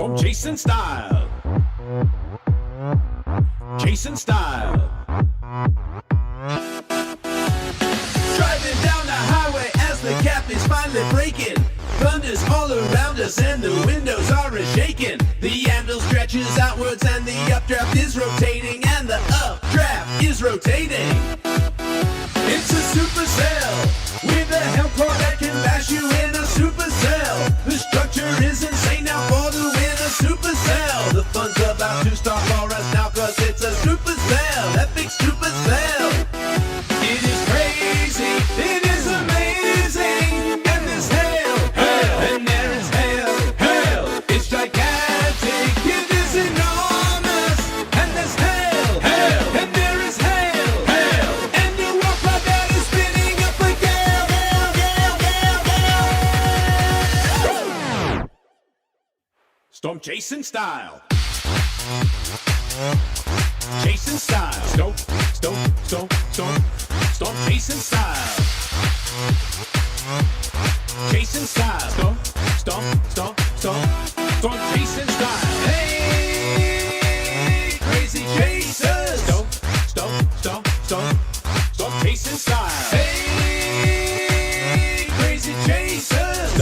Storm chasing style. Chasing style. Driving down the highway as the gap is finally breaking. Thunder's all around us and the windows are a-shaking. The anvil stretches outwards and the updraft is rotating. And the updraft is rotating. It's a supercell with a helm core that can bash you in a supercell. The structure is insane now for the win, a supercell. The fun's about to start for us now cause it's a supercell, epic supercell. It is crazy, it is amazing, and there's hell, and there is hell, it's gigantic, it is enormous, and there's hell, and there is hell, and you walk by that is spinning up a gale. Storm chasing style. Chasing style. Storm chasing style. Chasing style. Storm chasing style. Hey, crazy chasers. Storm chasing style. Hey, crazy chasers.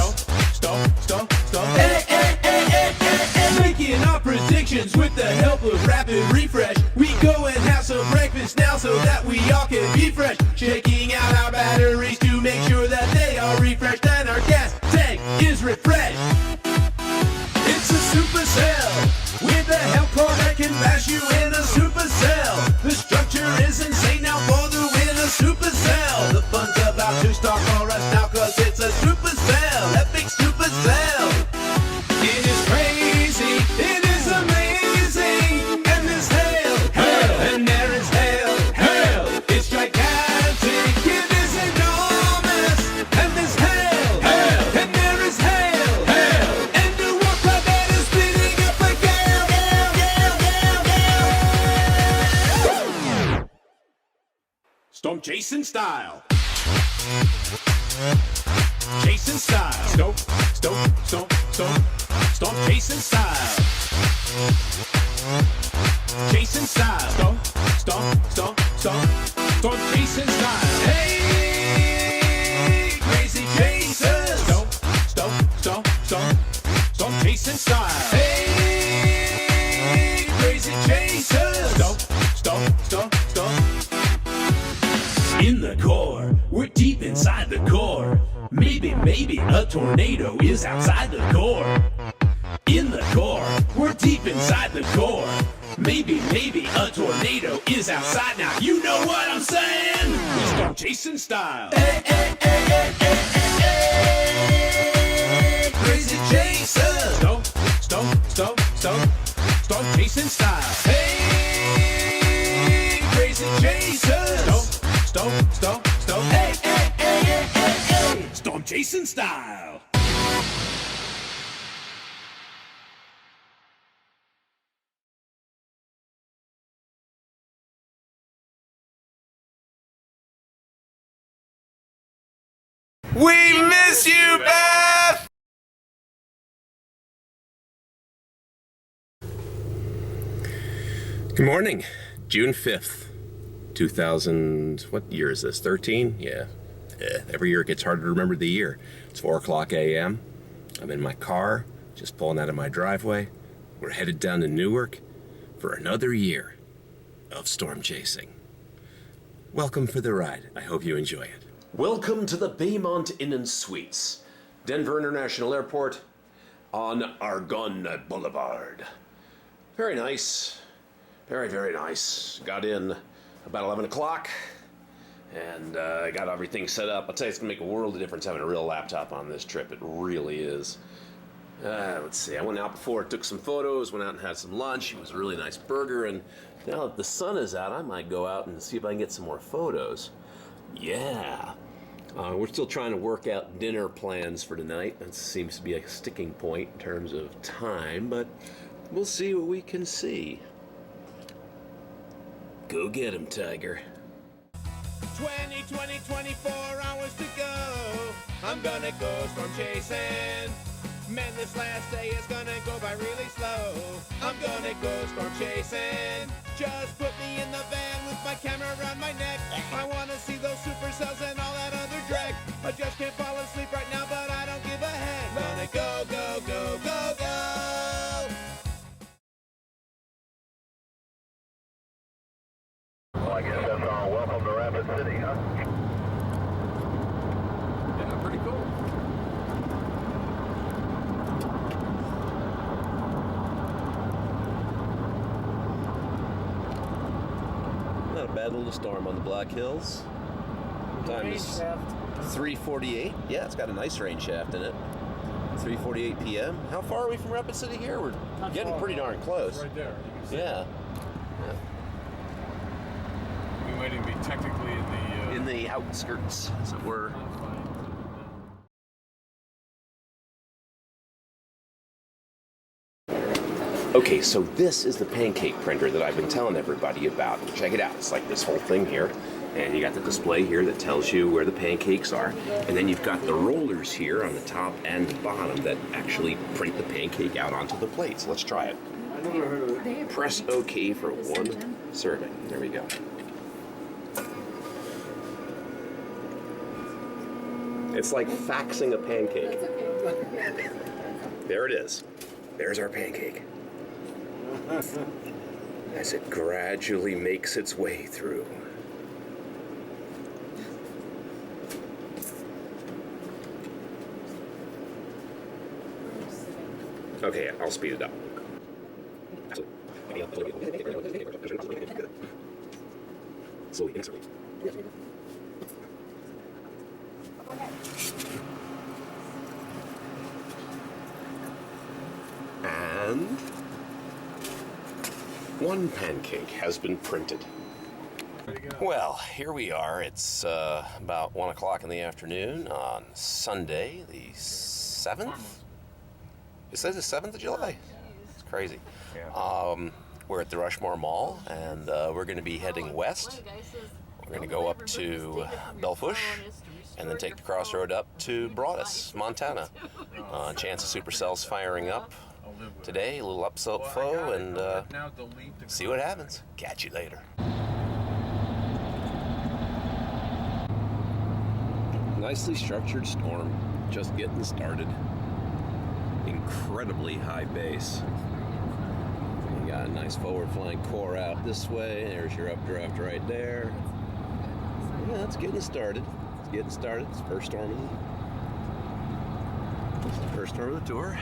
Hey. Making our predictions with the help of rapid refresh. We go and have some breakfast now so that we all can be fresh. Shaking out our batteries to make sure that they are refreshed and our gas tank is refreshed. It's a supercell with a helm core that can bash you in a supercell. The structure is insane now for the win, a supercell. The fun's about to start for us now cause it's a supercell, epic supercell. It is crazy, it is amazing, and there's hell, and there is hell, it's gigantic, it is enormous, and there's hell, and there is hell, and the water that is spinning up a gale. Storm chasing style. Chasing style. Storm chasing style. Chasing style. Storm chasing style. Hey, crazy chasers. Storm chasing style. Hey, crazy chasers. In the core, we're deep inside the core. Maybe a tornado is outside the core. In the core, we're deep inside the core. Maybe a tornado is outside now. You know what I'm saying? Storm chasing style. Hey, crazy chasers. Storm chasing style. Hey, crazy chasers. Hey. Storm chasing style. We miss you, Beth! Good morning, June 5th, 2000, what year is this, 13? Yeah, every year it gets harder to remember the year. It's 4 o'clock a.m. I'm in my car, just pulling out of my driveway. We're headed down to Newark for another year of storm chasing. Welcome for the ride. I hope you enjoy it. Welcome to the Baymont Inn and Suites, Denver International Airport on Argonne Boulevard. Very nice. Very, very nice. Got in about 11 o'clock and got everything set up. I'll tell you, it's going to make a world of difference having a real laptop on this trip. It really is. Let's see. I went out before, took some photos, went out and had some lunch. It was a really nice burger. And now that the sun is out, I might go out and see if I can get some more photos. Yeah. We're still trying to work out dinner plans for tonight. That seems to be a sticking point in terms of time, but we'll see what we can see. Go get him, Tiger. 24 hours to go. I'm gonna go storm chasing. Man, this last day is gonna go by really slow. I'm gonna go storm chasing. Just put me in the van with my camera around my neck. I wanna see those supercells and all that other drag. I just can't fall asleep right now, but I don't give a heck. Gonna go, go, go, go, go. Well, I guess that's all. Welcome to Rapid City, huh? Yeah, pretty cool. Not a bad little storm on the Black Hills. Time is 3:48. Yeah, it's got a nice rain shaft in it. 3:48 p.m. How far are we from Rapid City here? We're getting pretty darn close. Right there. You can see Yeah. We might even be technically In the outskirts, as it were. Okay, so this is the pancake printer that I've been telling everybody about. Check it out. It's like this whole thing here. And you got the display here that tells you where the pancakes are. And then you've got the rollers here on the top and the bottom that actually print the pancake out onto the plate. So let's try it. Press OK for one serving. There we go. It's like faxing a pancake. There it is. There's our pancake. As it gradually makes its way through. Okay, I'll speed it up. Slowly, slowly. And one pancake has been printed. Well, here we are. It's about 1 o'clock in the afternoon on Sunday, the 7th. It says the 7th of July. It's crazy. We're at the Rushmore Mall, and we're going to be heading west. We're going to go up to Belfush, and then take the crossroad up to Broadus, Montana. Chance of supercells firing up today, a little upset flow, and see what happens. Catch you later. Nicely structured storm, just getting started. Incredibly high base. You got a nice forward flying core out this way. There's your updraft right there. Yeah, it's getting started. It's getting started. It's the first storm of the tour.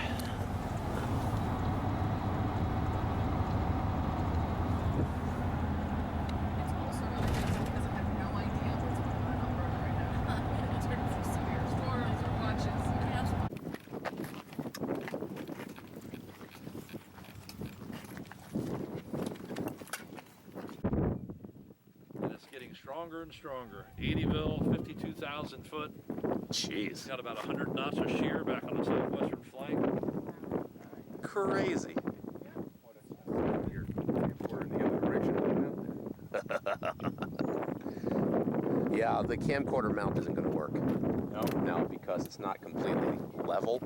Stronger and stronger. 80ville, 52,000 foot. Jeez. Got about 100 knots of shear back on the southwestern flank. Crazy. You're in the other direction. Yeah, the camcorder mount isn't going to work. No? No, because it's not completely level.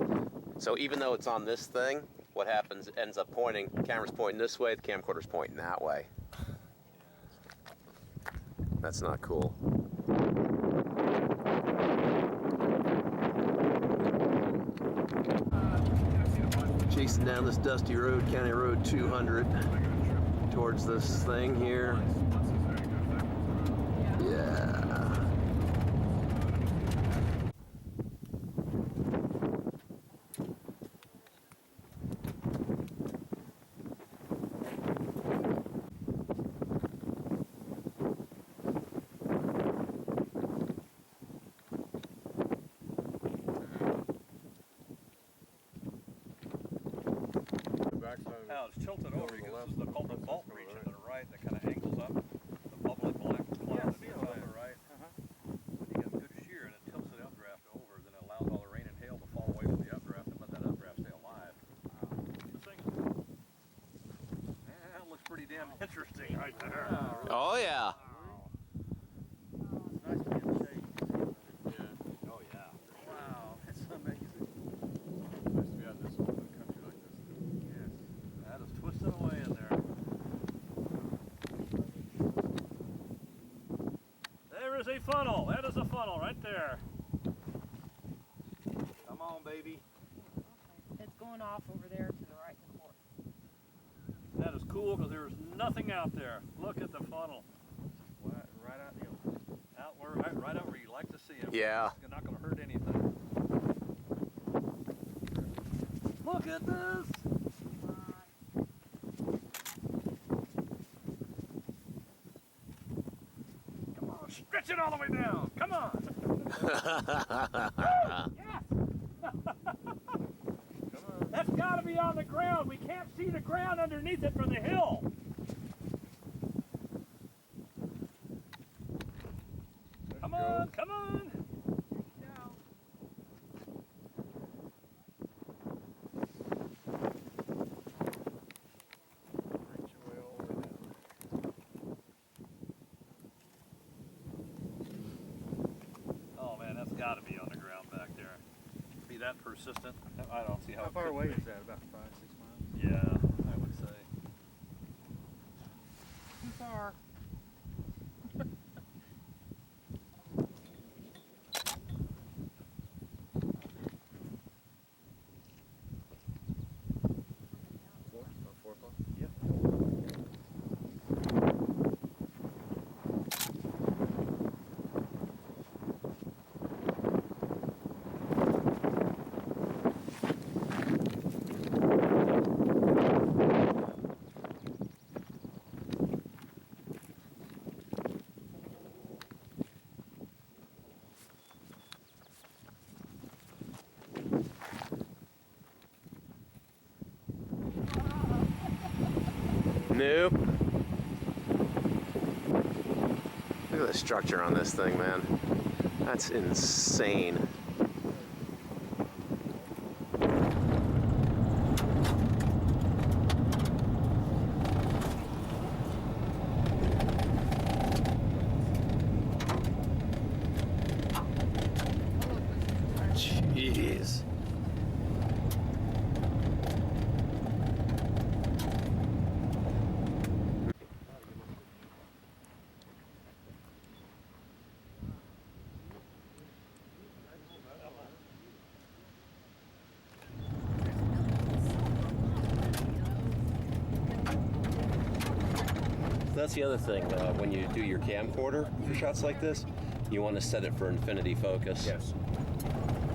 So even though it's on this thing, what happens, it ends up pointing, the camera's pointing this way, the camcorder's pointing that way. That's not cool. Chasing down this dusty road, County Road 200, towards this thing here. Yeah. Now it's tilted over because this is the Coleman Fault region to the right that kind of angles up. The bubbly black cloud to the right. When you get good shear and it tilts the updraft over, then it allows all the rain and hail to fall away from the updraft and let that updraft stay alive. This thing, it looks pretty damn interesting right there. Oh yeah. It's nice to be in the shade. Yeah. Oh yeah. Wow, it's amazing. Nice to be out is a funnel. That is a funnel right there. Come on, baby. It's going off over there to the right in the court. That is cool because there's nothing out there. Look at the funnel. Right out the open. Out where, right out where you like to see it. Yeah. It's not going to hurt anything. Look at this. Come on, stretch it all the way down. Come on. Yes. That's got to be on the ground. We can't see the ground underneath it from the hill. Come on, come on. Reach your way all the way down. Oh man, that's got to be on the ground back there. Be that persistent? I don't see how. How it far could away be. is that? About 5-6 miles? Yeah, I would say. Too far. About 4 o'clock? Yep. Nope. Look at the structure on this thing, man. That's insane. Jeez. That's the other thing. When you do your camcorder for shots like this, you want to set it for infinity focus. Yes.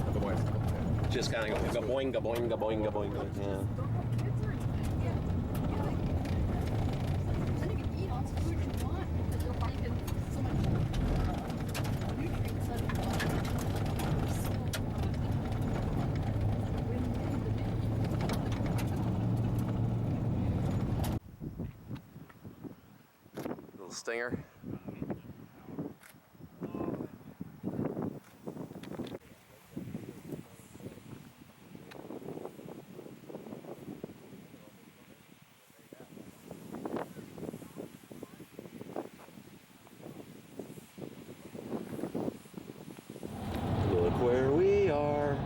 Otherwise, okay. Just kind of go boing, go boing, go boing, go boing. Yeah. Kids are excited. Yeah. Then you can eat all the food you want because your body gets so much nutrients out of your body. Little stinger. Look where we are.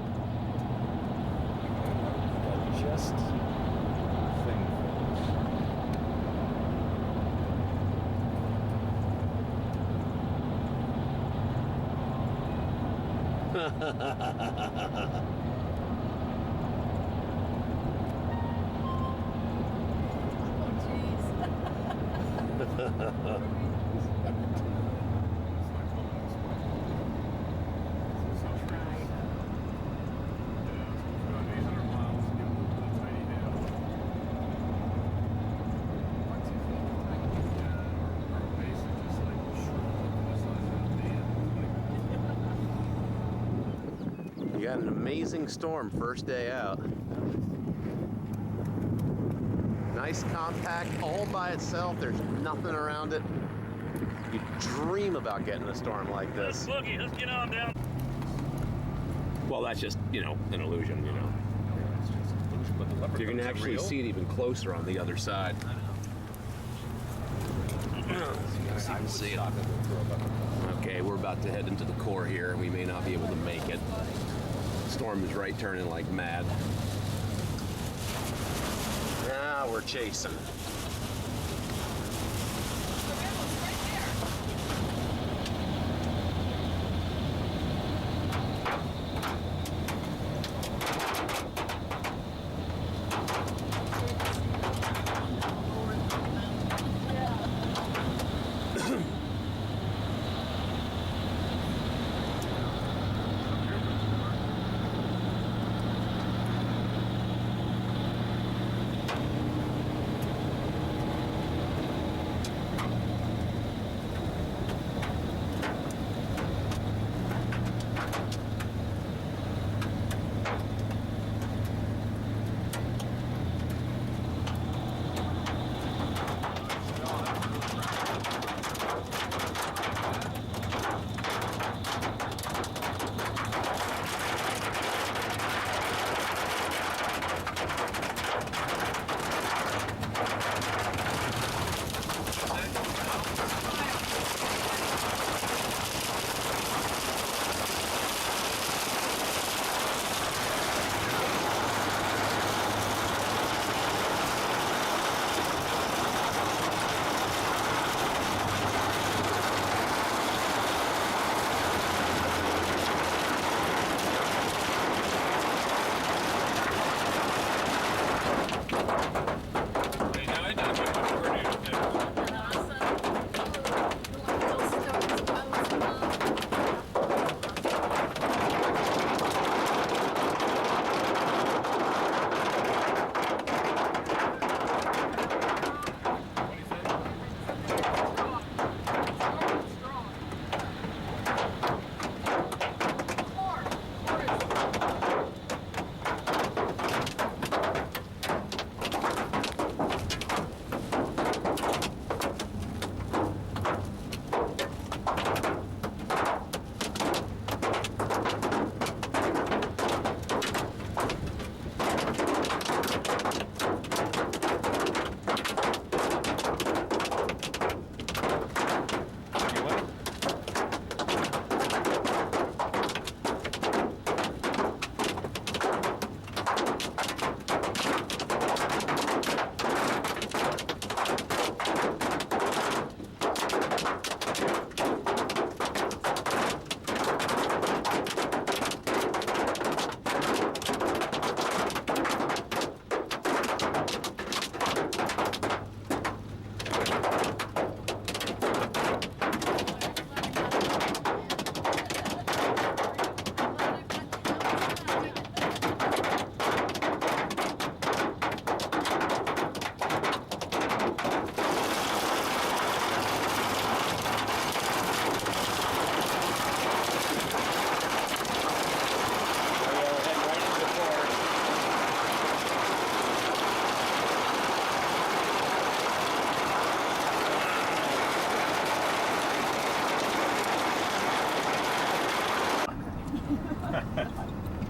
Just thing. Oh, jeez. It's like holding this way. It's so strange. Yeah, it's about 800 miles to get a little tiny dam. Yeah, our base is just like shrunk to the size of a dam. You got an amazing storm first day out. Nice compact, all by itself. There's nothing around it. You dream about getting a storm like this. Boogie, let's get on down. Well, that's just, an illusion, Yeah, it's just an illusion, but the leopard You're going to dogs are actually real. see it even closer on the other side. I would see it. stop it for about Okay, we're about to head into the core here. We may not be able to make it. Storm is right turning like mad. Now we're chasing.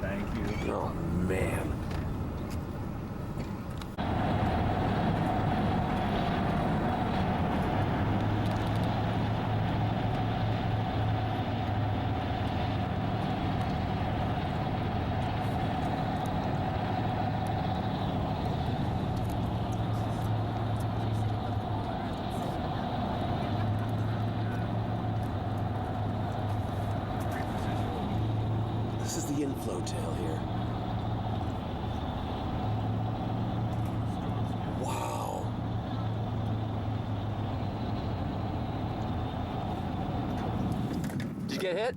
Thank you. Oh, man. This is the inflow tail here. Wow. Did you get hit?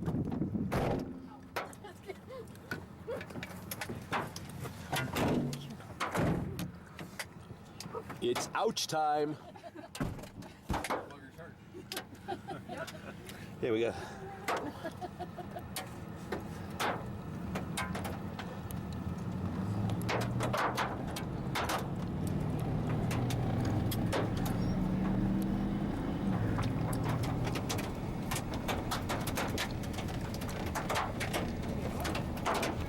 It's ouch time. Here we go.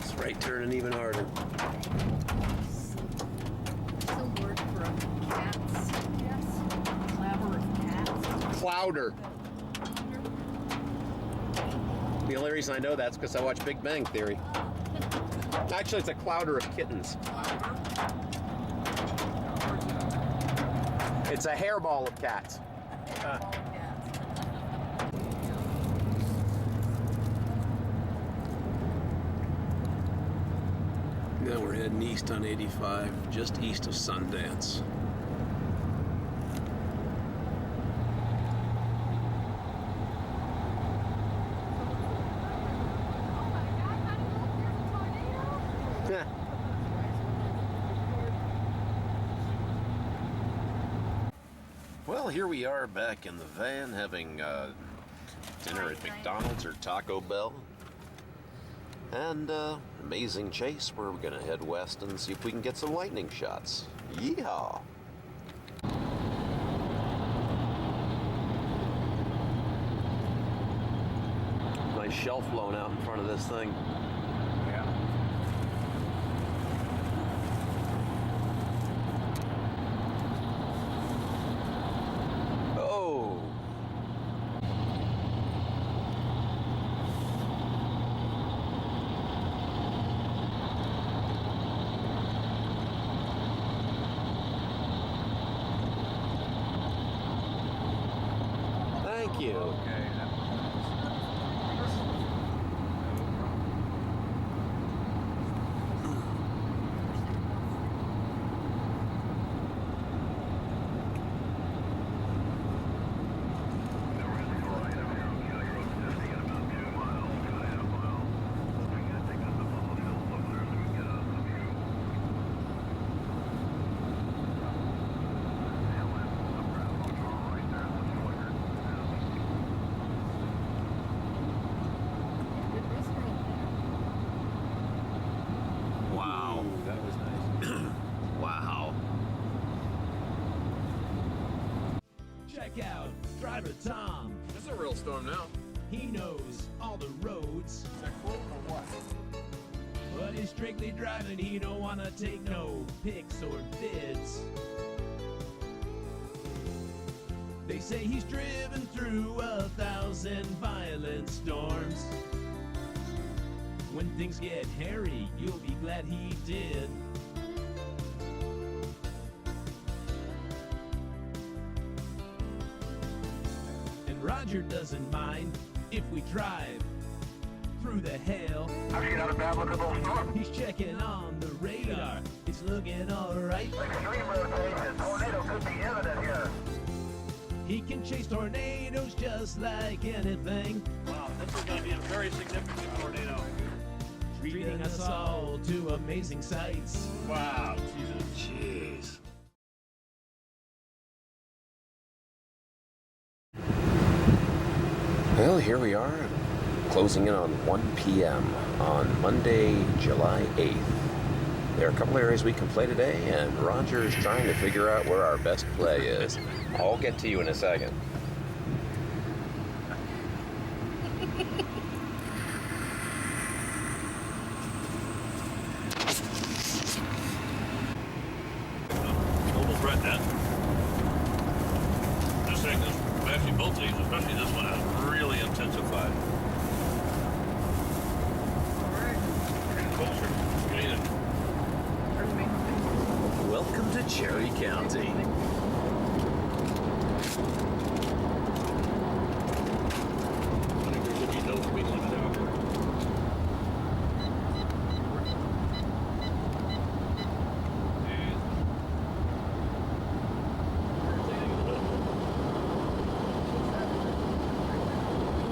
It's right turning even harder. Some word for cats, yes. Clabber of cats. Clouder. The only reason I know that's because I watch Big Bang Theory. Actually, it's a clouder of kittens. It's a hairball of cats. Now we're heading east on 85, just east of Sundance. Well, here we are back in the van having dinner at McDonald's or Taco Bell. And amazing chase where we're gonna head west and see if we can get some lightning shots. Yeehaw! Nice shelf blown out in front of this thing. Oh! Thank you. Okay. Wow. Ooh, that was nice. Wow. Check out Driver Tom. This is a real storm now. He knows all the roads, Is that cool or what? but he's strictly driving. He don't wanna take no pics or bids. They say he's driven through 1,000 violent storms. When things get hairy, you'll be glad he did. And Roger doesn't mind if we drive through the hail. I've seen out a navigable storm. He's checking on the radar. It's looking alright. Extreme rotation. Tornado could be imminent here. He can chase tornadoes just like anything, Wow, this is going to be a very significant tornado. treating us all to amazing sights. Wow, Jesus. Jeez. Well, here we are, closing in on 1 p.m. on Monday, July 8th. There are a couple areas we can play today, and Roger's trying to figure out where our best play is. I'll get to you in a second. Cherry County. I think there should be no speed limit out here.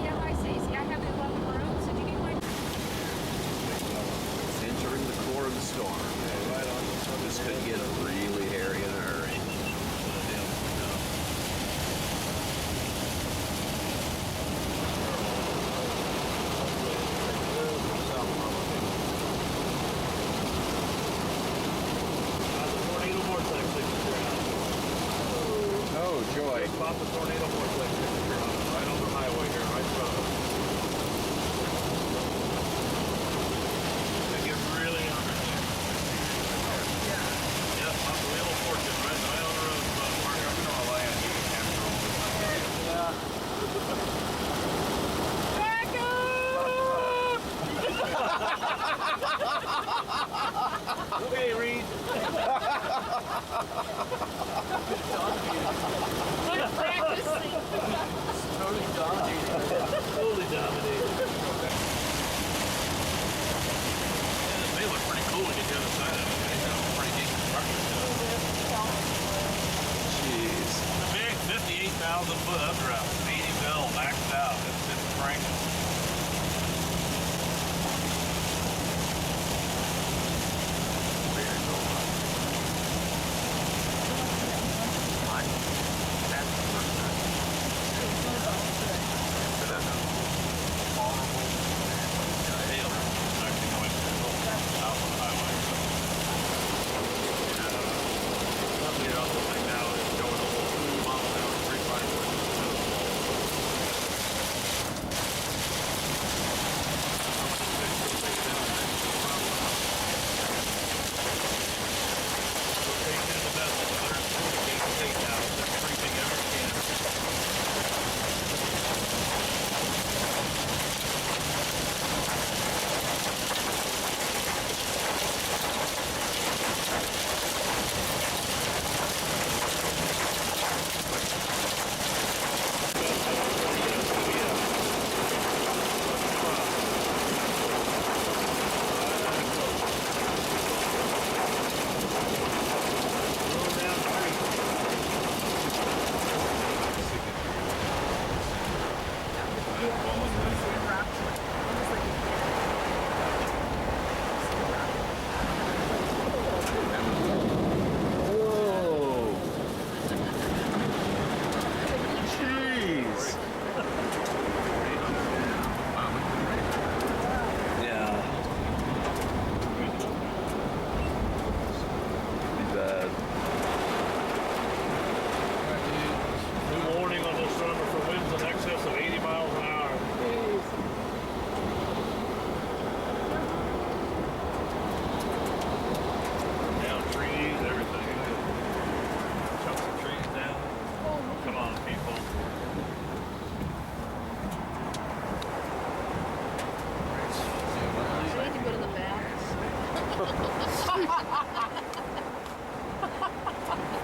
Yeah, hi Stacey. I have 11 rooms. So do you need my Entering the core of the storm. This could get really hairy in a hurry. Oh, joy. Pop the tornado vortex signature on it, right on the highway here, right in front of us. They get really hungry. Yeah, pop the wheel of fortune right on the road from Mark North Land. You can capture all this. Okay, Reed. I'm practicing. Totally dominated. Yeah, they look pretty cool when you get the other side of it. They have a pretty decent structure to it. Jeez. The big 58,000 foot updraft, 80 bell, maxed out. It's cranking.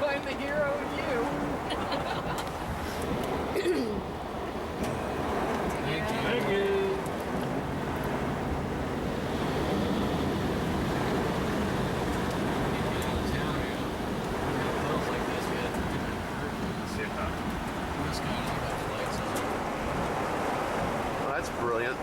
I'm the hero of you. Thank you. Well, that's brilliant.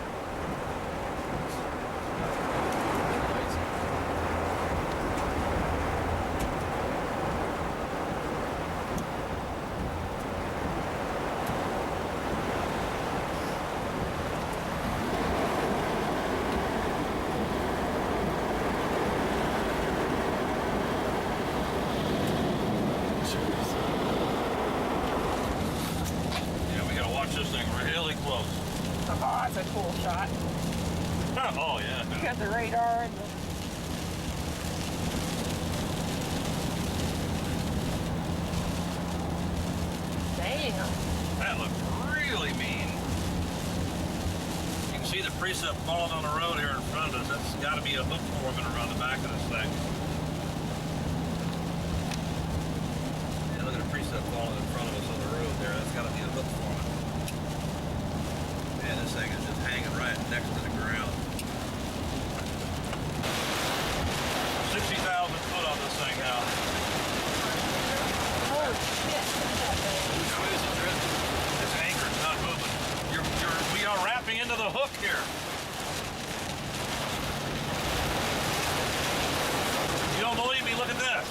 Yeah, we gotta watch this thing really close. Oh, that's a cool shot. Oh yeah. You got the radar and the... Damn. That looks really mean. You can see the precip falling on the road here in front of us. That's got to be a hook forming around the back of this thing. set falling in front of us on the road there. That's got to be a hook forming. Man, this thing is just hanging right next to the ground. 60,000 foot on this thing now. Oh shit. How is it drifting? It's anchored, not moving. We are wrapping into the hook here. You don't believe me? Look at this.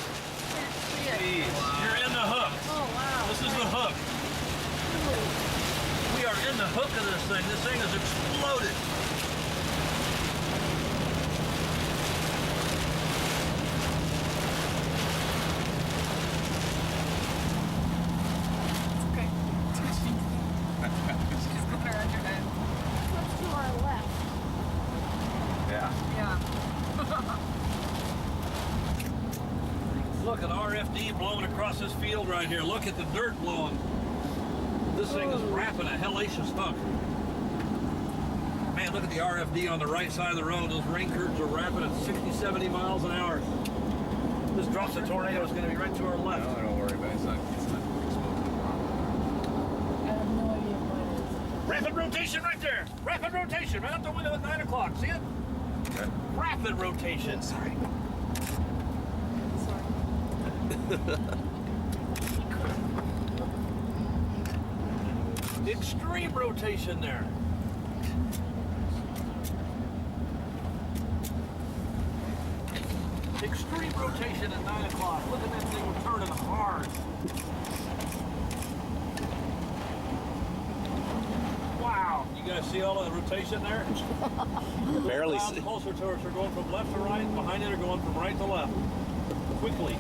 Shit. You're in the hook. Oh wow. This is the hook. We are in the hook of this thing. This thing has exploded. Okay. Just put her under that. What's to our left? Yeah. Yeah. Look at RFD blowing across this field right here. Look at the dirt blowing. This thing is wrapping a hellacious hook. Man, look at the RFD on the right side of the road. Those rain curtains are wrapping at 60, 70 miles an hour. This drops a tornado. It's going to be right to our left. No, don't worry about it. It's not I have no idea what it is. Rapid rotation right there. Rapid rotation right out the window at 9 o'clock. See it? Okay. Rapid rotation. Sorry. Extreme rotation there. Extreme rotation at 9 o'clock. Look at that thing turning hard. Wow. You guys see all of the rotation there? Barely Clouds see. closer to us are going from left to right. Behind it are going from right to left. Quickly.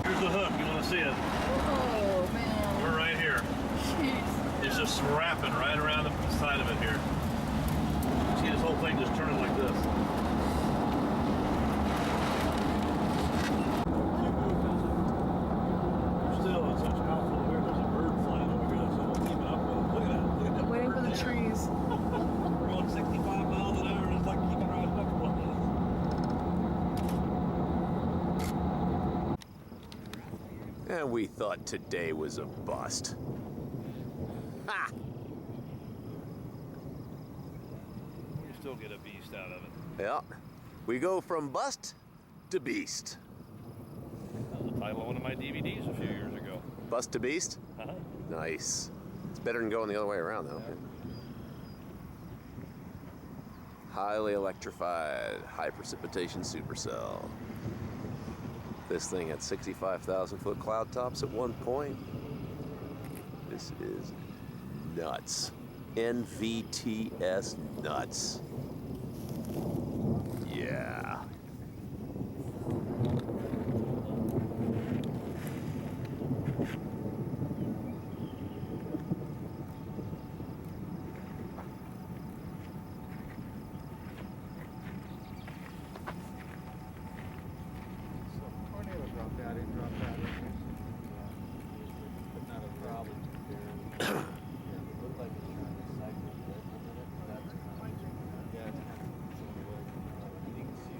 Here's the hook. You want to see it? Oh man. We're right here. Jeez. It's just wrapping right around the side of it here. See this whole thing just turning like this. Still in such powerful here. There's a bird flying over here. So we'll keep it up with it. Look at that. Look at that. Waiting for bird the there. trees. We're going 65 miles an hour and it's like keeping right up with it. And we thought today was a bust. Ha! You still get a beast out of it. Yeah. We go from bust to beast. That was the title of one of my DVDs a few years ago. Bust to beast? Uh-huh. Nice. It's better than going the other way around, though. Highly electrified, high precipitation supercell. This thing had 65,000 foot cloud tops at one point. This is nuts. NVTS nuts. Yeah. tornado dropped out in, dropped out in. But not a problem. It looked like it's trying to cycle with it. That's kind of, Yeah, it's kind of you can see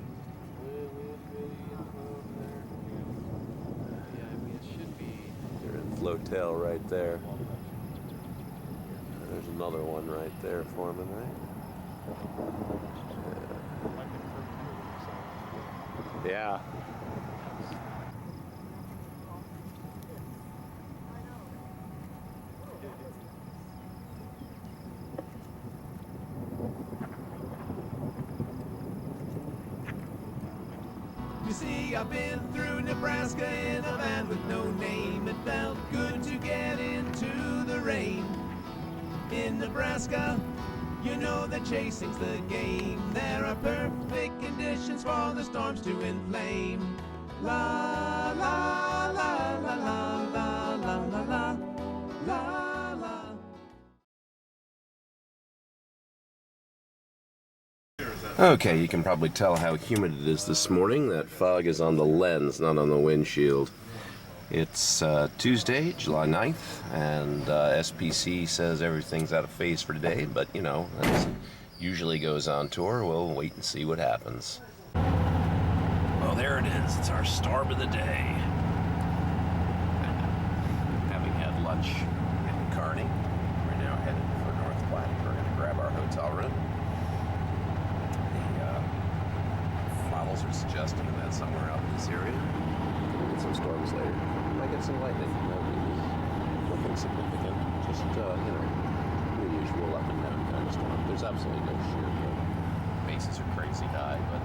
it's really info over there. Yeah, I mean, it should be. You're in flotel right there. There's another one right there forming, right? like a curved or something. Yeah. You see, I've been through Nebraska in a van with no name. It felt good to get into the rain. In Nebraska, you know that chasing's the game. There are perfect conditions for the storms to inflame. La la la la la la la la la la la. Okay, you can probably tell how humid it is this morning. That fog is on the lens, not on the windshield. It's Tuesday, July 9th, and SPC says everything's out of phase for today, but you know, that usually goes on tour. We'll wait and see what happens. Oh, there it is. It's our storm of the day. lunch in Kearney. We're now headed for North Platte. We're going to grab our hotel room. The models are suggesting that somewhere out in this area. We'll get some storms later. Might get some lightning. Nothing significant. Just, your usual up and down kind of storm. There's absolutely no shear. Bases are crazy high, but,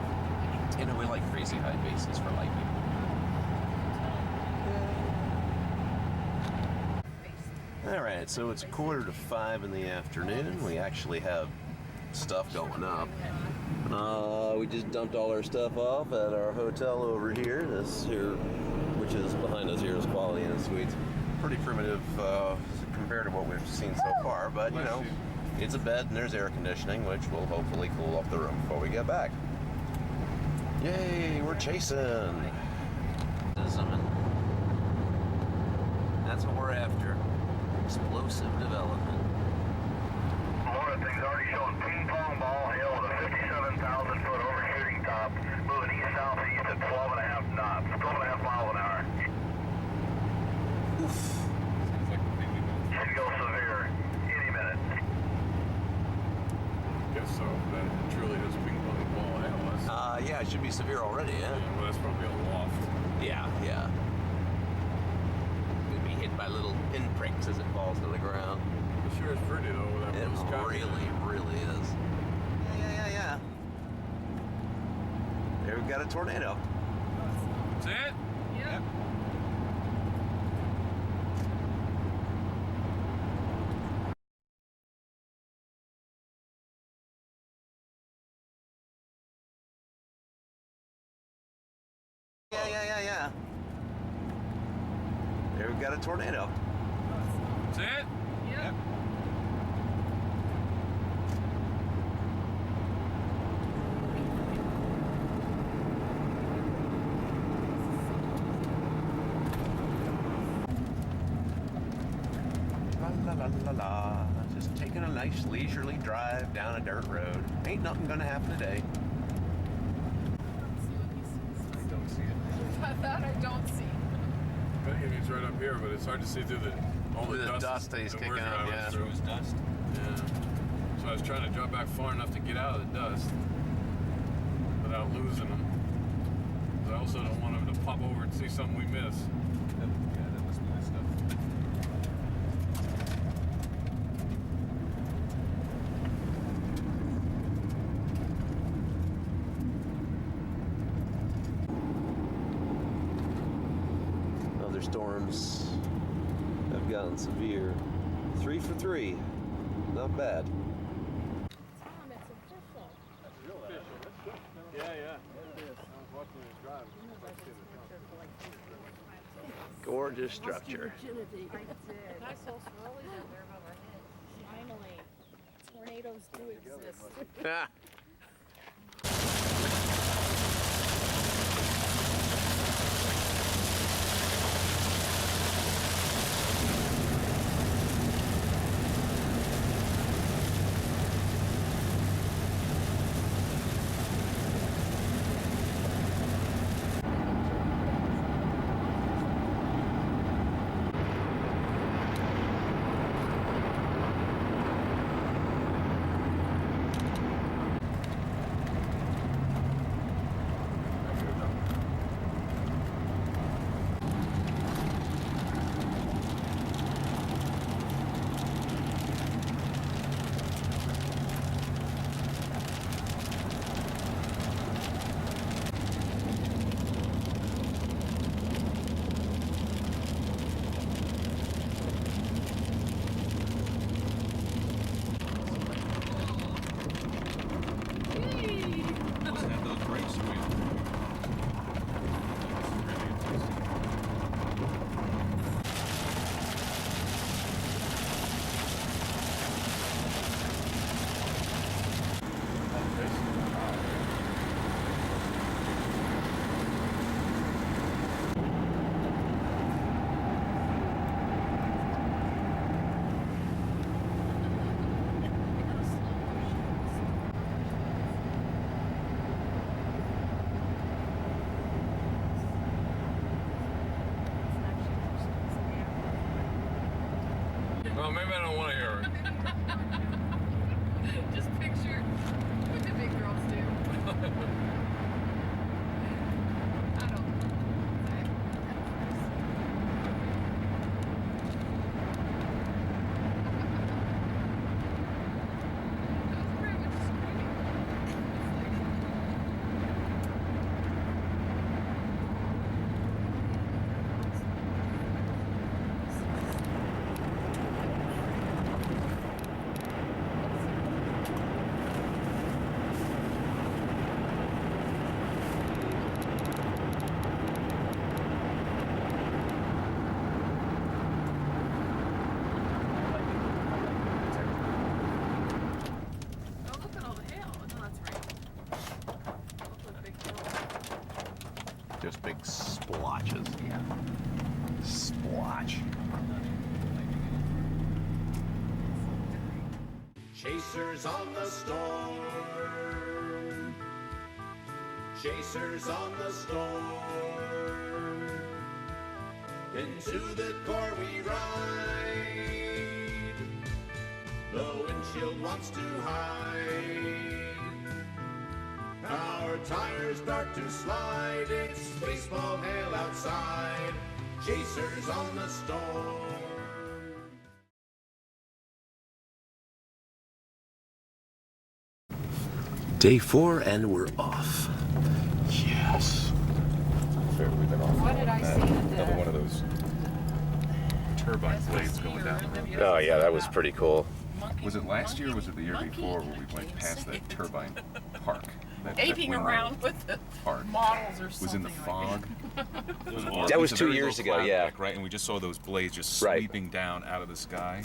we like crazy high bases for lightning. Alright, so it's 4:45 in the afternoon. We actually have stuff going up. We just dumped all our stuff off at our hotel over here. This here, which is behind us here, is Quality Inn Suites. Pretty primitive compared to what we've seen so far, but it's a bed and there's air conditioning, which will hopefully cool off the room before we get back. Yay, we're chasing. That's what we're after. Explosive development. Florida thing's already showing ping pong ball hail with a 57,000-foot overshooting top, moving east-southeast at 12.5 knots, 12.5 miles an hour. Oof. Sounds like a baby man. Should go severe any minute. Guess so. That truly has ping pong ball hail. Yeah, it should be severe already, Yeah, well, that's probably a loft. Yeah. Could be hit by little pinpricks as it falls to the ground. It sure is pretty though with that It blue sky. really is. Yeah. There we've got a tornado. That's it? Yep. Yeah. There we've got a tornado. That's it? Yep. La. Just taking a nice leisurely drive down a dirt road. Ain't nothing gonna happen today. I don't see it. That I don't see. I think it's right up here, but it's hard to see through all the dust that he's that kicking we're up, driving yeah. through. His dust. Yeah. So I was trying to drop back far enough to get out of the dust without losing them. But I also don't want them to pop over and see something we miss. Yeah, that must be my stuff. Other storms have gotten severe. 3 for 3. Not bad. Tom, it's official. Yeah. It is. I was watching it drive. Gorgeous structure. Virginity. I did. Nice little swirlies out there above our heads. Finally. Tornadoes do exist. Well, maybe I don't want to hear it. Just picture what the big girls do. I don't know. That was pretty much screaming. Oh, look at all the hail. Oh, no, that's right. Look at the big girl. Just big splotches. Yeah. Splotch. Chasers on the storm. Chasers on the storm. Into the core we ride. The windshield wants to hide. Our tires start to slide. It's baseball hail outside. Chasers on the storm. Day 4 and we're off. Yes. Fair, we've been off. What did I see with the- Another one of those turbine blades going down the road. Oh yeah, that was pretty cool. Was it last year or was it the year before where we went past that turbine park? That Aping windmill around with the park. models or something. Was in the fog. That was It's a 2 very years low ago, cloud yeah. back, right? And we just saw those blades just Right. sweeping down out of the sky.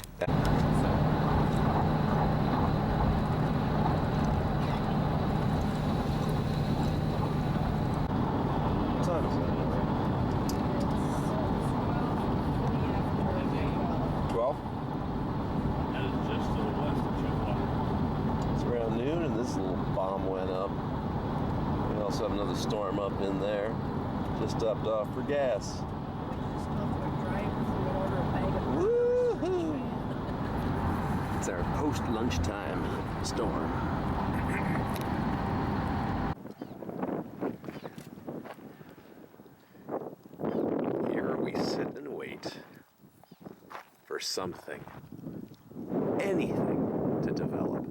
What time is it? 12? That is just to the west of Chippewa. It's around noon and this little bomb went up. We also have another storm up in there. Just stopped off for gas. Woohoo! It's our post-lunchtime storm. Here we sit and wait for something, anything to develop.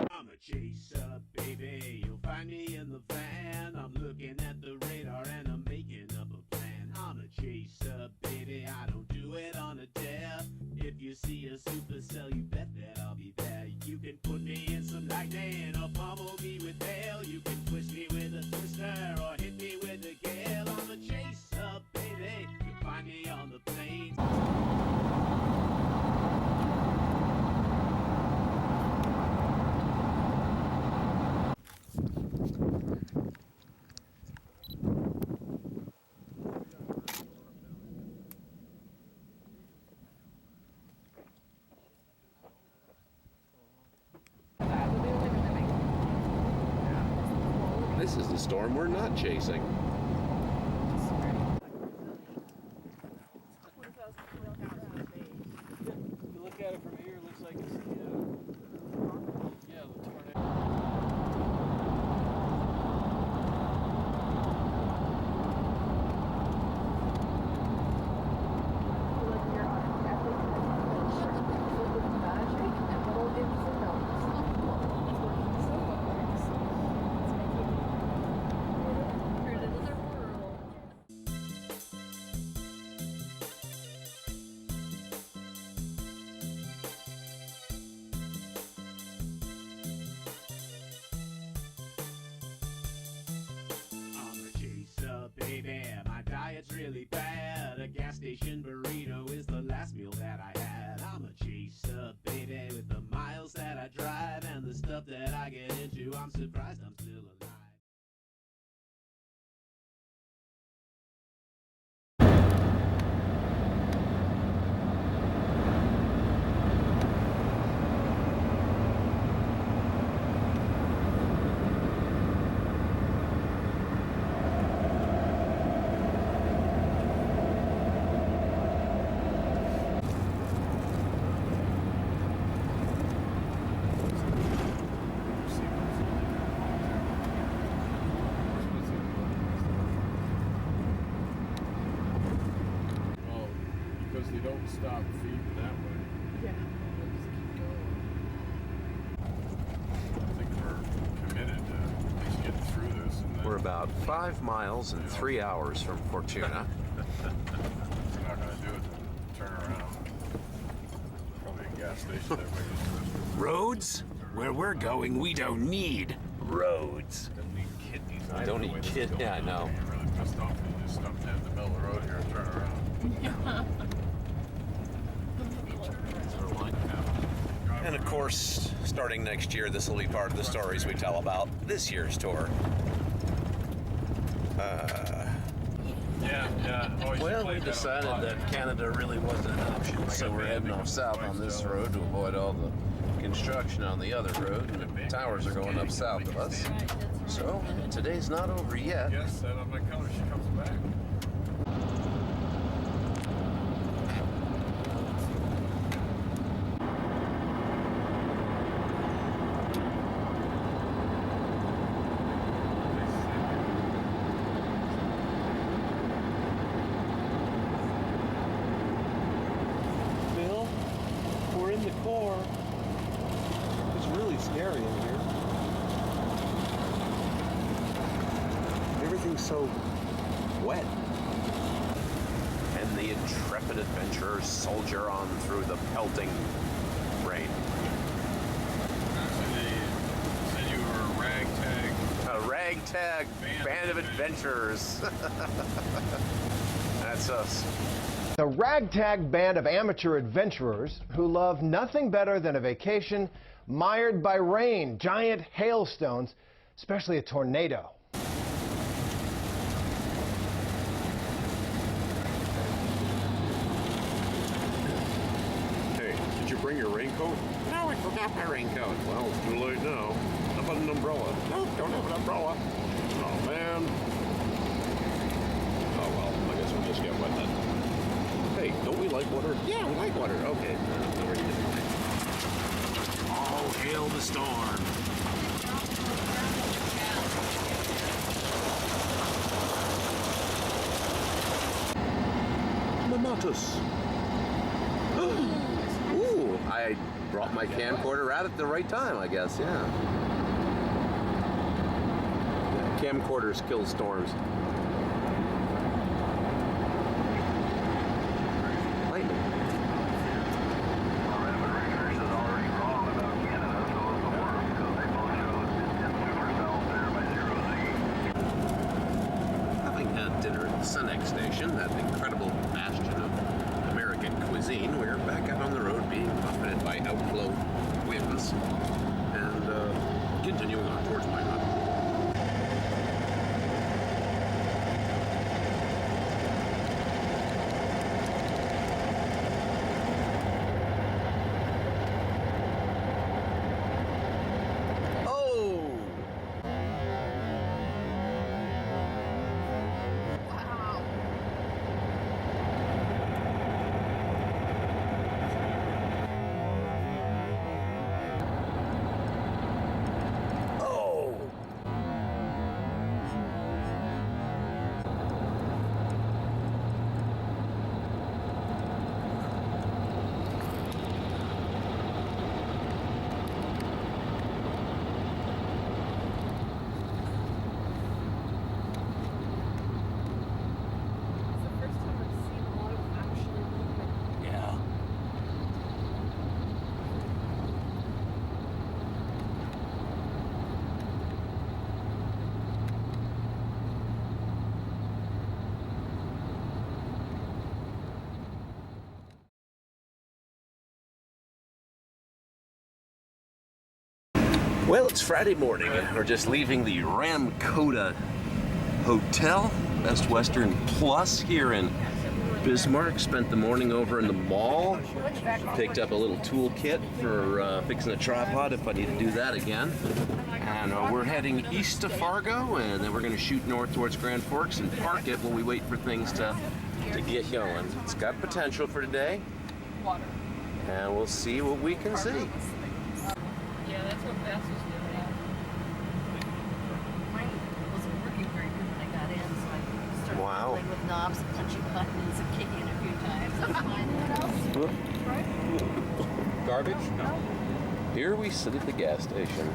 I'm a chaser, baby. You'll find me in the van. I'm looking at the radar and I'm making up a plan. I'm a chaser, baby. I don't do it on a dare. If you see a supercell, you bet that I'll be there. You can put me in some lightning or pummel me with hail. You can twist me with a twister or hit me with a gale. I'm a chaser, baby. You'll find me on the plains. This is the storm we're not chasing. If you look at it from here, it looks like it's the, yeah, the tornado. I'm a chaser, baby. My diet's really bad. A gas station burrito is the last meal that I had. I'm a chaser, baby. With the miles that I drive and the stuff that I get into, I'm surprised I'm still alive. about 5 miles and 3 hours from Fortuna. We're not gonna do it. Turn around. Probably a gas station there. Roads? Where we're going, we don't need roads. Don't need kidneys. I don't need kidneys. Yeah, I know. You're really pissed off. You just stop dead in the middle of the road here and turn around. And of course, starting next year, this will be part of the stories we tell about this year's tour. Yeah. Oh, you Well, we played that on decided the that Canada really wasn't an option, so we're heading off south on this road to avoid all the construction on the other road, and the towers are going up south of us. So, today's not over yet. Yes, that on my color, she comes back. Bill, we're in the core. It's really scary in here. Everything's so wet. And the intrepid adventurers soldier on through the pelting rain. Actually, they said you were a ragtag. A ragtag band of adventurers. That's us. The ragtag band of amateur adventurers who love nothing better than a vacation mired by rain, giant hailstones, especially a tornado. Hey, did you bring your raincoat? No, I forgot my raincoat. Well, it's too late now. How about an umbrella? No, don't have an umbrella. Oh, man. Oh, well, I guess we'll just get wet then. Hey, don't we like water? Yeah, we like water. Okay. All hail the storm. Mamatus. Ooh, I brought my camcorder out at the right time, I guess, yeah. Camcorders kill storms. Lightning. Rapid refresh is already wrong about Canada, so is the world, because they both showed super south there by 0Z. Having had dinner at the Senex station, that incredible bastion of American cuisine, we're back out on the road being buffeted by outflow winds and continuing on towards my hut. It's the first time I've seen a lot of actually movement. Yeah. Well, it's Friday morning, and we're just leaving the Ramkota Hotel, Best Western Plus here in Bismarck. Spent the morning over in the mall. Picked up a little toolkit for fixing a tripod if I need to do that again. And we're heading east to Fargo, and then we're going to shoot north towards Grand Forks and park it while we wait for things to get going. It's got potential for today, Water. and we'll see what we can see. Yeah, that's what Bass was doing. Mine wasn't working very good when I got in, so I started Wow. playing with knobs and punching buttons and kicking a few times. That's fine. What else? Garbage? No. Here we sit at the gas station.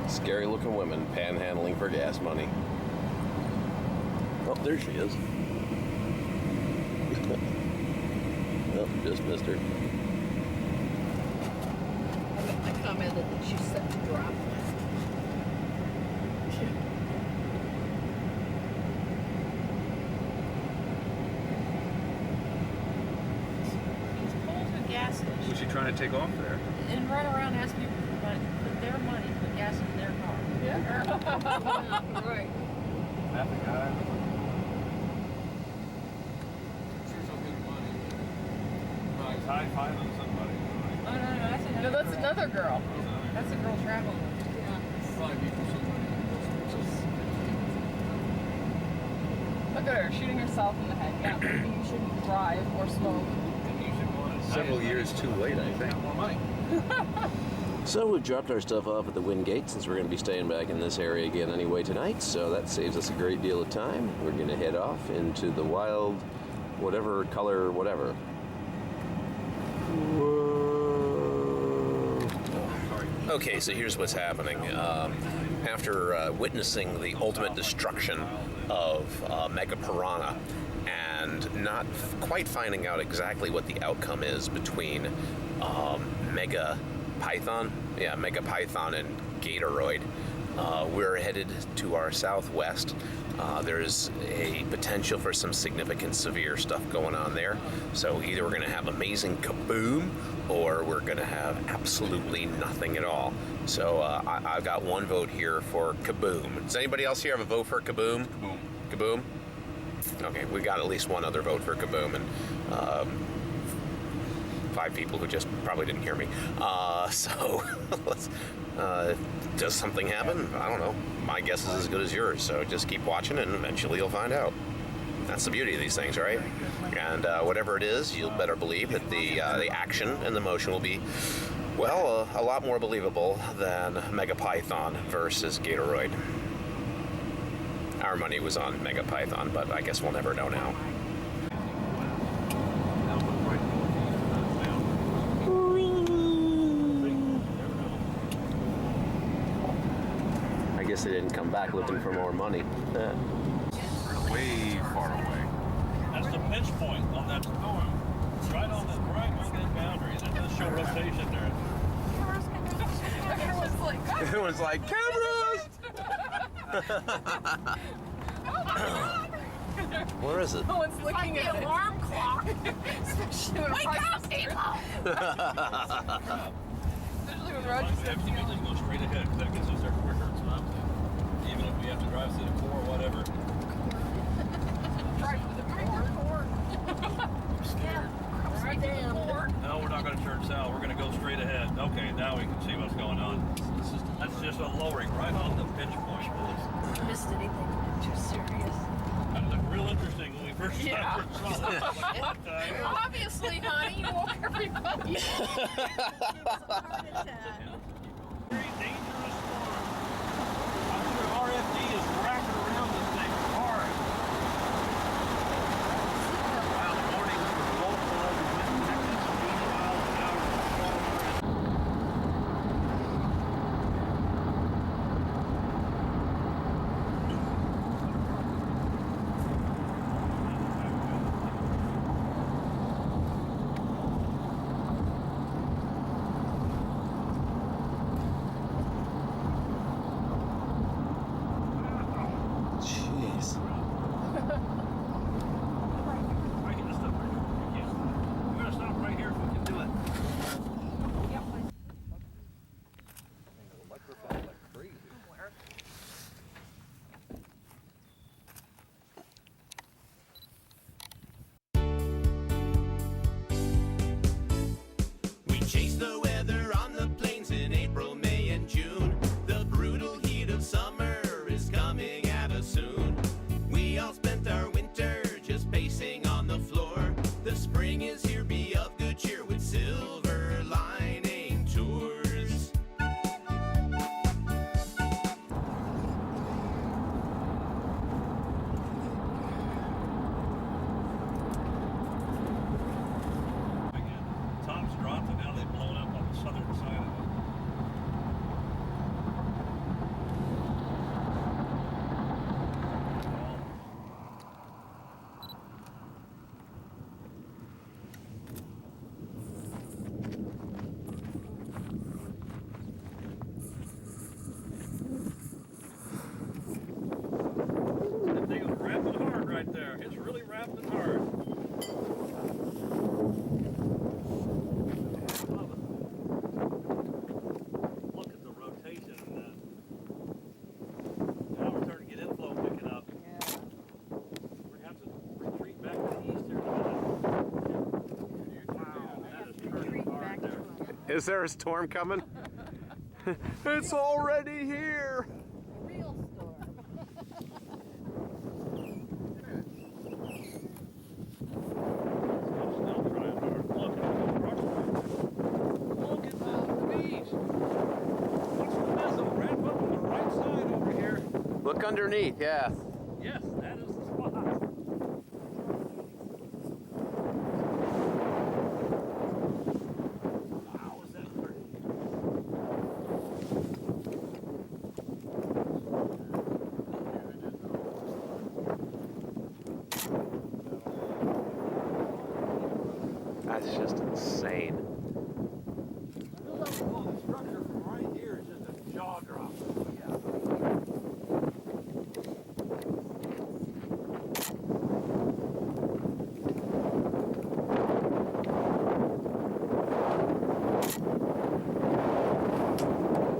Scary looking women panhandling for gas money. Oh, there she is. Oh, just missed her. I commented that she's set to drop. He's pulled the gas station. Was she trying to take off there? And run around asking people for money, put their money, put gas in their car. Yeah. Right. That the guy? He's high-fiving somebody. Oh, no, that's another girl. That's a girl traveling. Look at her, shooting herself in the head. Yeah, maybe you shouldn't drive or smoke. Several years too late, I think. More money. So we've dropped our stuff off at the Wingate since we're going to be staying back in this area again anyway tonight, so that saves us a great deal of time. We're going to head off into the wild, whatever color, whatever. Okay, so here's what's happening. After witnessing the ultimate destruction of Mega Piranha and not quite finding out exactly what the outcome is between Mega Python and Gatoroid, we're headed to our southwest. There's a potential for some significant severe stuff going on there. So either we're going to have amazing kaboom or we're going to have absolutely nothing at all. So I've got one vote here for kaboom. Does anybody else here have a vote for kaboom? Kaboom. Kaboom? Okay, we got at least one other vote for kaboom, and 5 people who just probably didn't hear me. So let's, does something happen? I don't know. My guess is as good as yours, so just keep watching and eventually you'll find out. That's the beauty of these things, right? And whatever it is, you'll better believe that the action and the motion will be, well, a lot more believable than Megapython versus Gatoroid. Our money was on Megapython, but I guess we'll never know now. I guess they didn't come back looking for more money. Way far away. That's the pinch point on that storm. It's right on that boundary. It does show rotation there. Everyone's like, Everyone's like, cameras! Where is it? no one's looking at it. Alarm clock. Especially when Wake up, people! Especially when Roger's We have to usually go straight ahead because that gets us there quicker. That's what I'm saying. Even if we have to drive to the core or whatever. Right to the core. I'm scared. Right down. No, we're not going to turn south. We're going to go straight ahead. Okay, now we can see what's going on. That's just a lowering right on the pinch point. Missed anything too serious. That looked real interesting when we first Yeah. saw it. Obviously, honey, you woke everybody. It's a heart attack. Very dangerous storm. I'm sure RFD is wrapping around this thing hard. Wow, the morning for low flow wind Texas 80 miles an hour. Is there a storm coming? It's already here. Real storm. Still trying hard. Look at the beach. What's the mess over red button on the right side over here? Look underneath, yeah. Yes, that is the spot. Wow, is that pretty? That's just insane. Well, the structure from right here is just a jaw drop.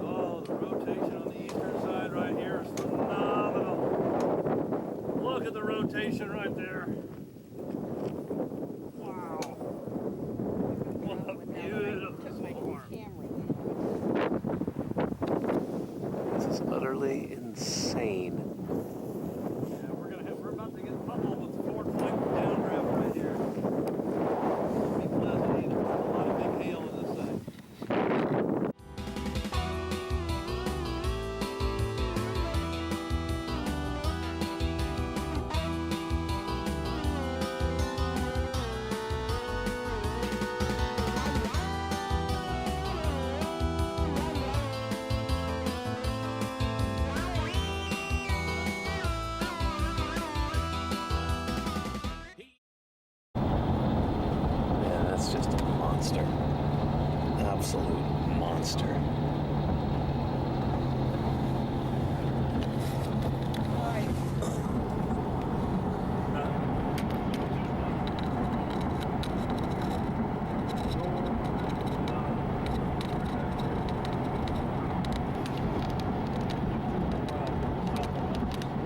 Oh, the rotation on the eastern side right here is phenomenal. Look at the rotation right there. Wow. What a beautiful storm. This is utterly insane. Yeah, we're about to get pummeled with the forward flank downdraft right here. Be pleasant either. A lot of big hail in this thing. Man, that's just a monster. Absolute monster.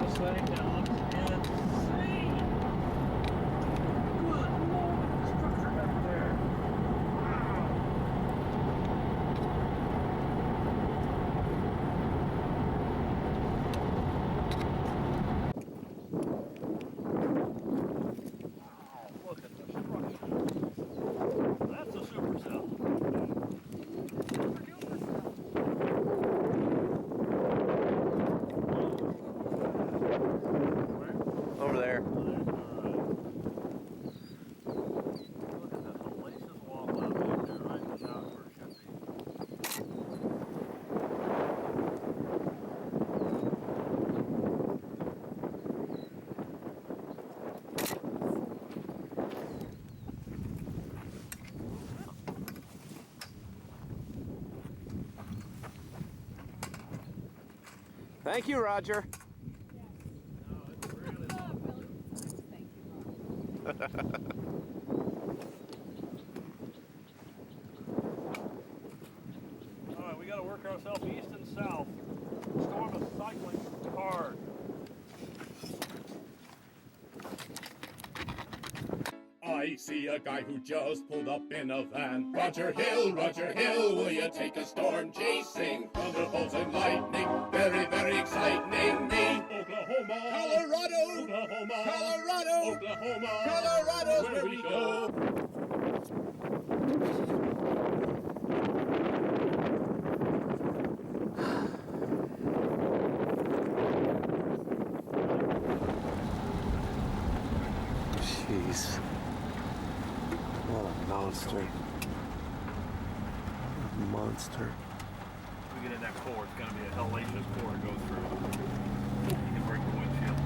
This thing looks insane. Good lord, structure back there. Wow, look at the structure. That's a supercell. Over there. Look at that hellacious wall out there, right in the top where it should be. Thank you, Roger. No, it's really Thank you. all right. We got to work ourselves east and south. Storm is cycling hard. I see a guy who just pulled up in a van. Roger Hill, will you take a storm chasing? Thunderbolts and lightning, very, very exciting. Me, Oklahoma, Colorado, Oklahoma, Colorado, Oklahoma, Colorado's where we go. Jeez. What a monster. What a monster. We get in that core, it's going to be a hellacious core to go through. You can break the windshield.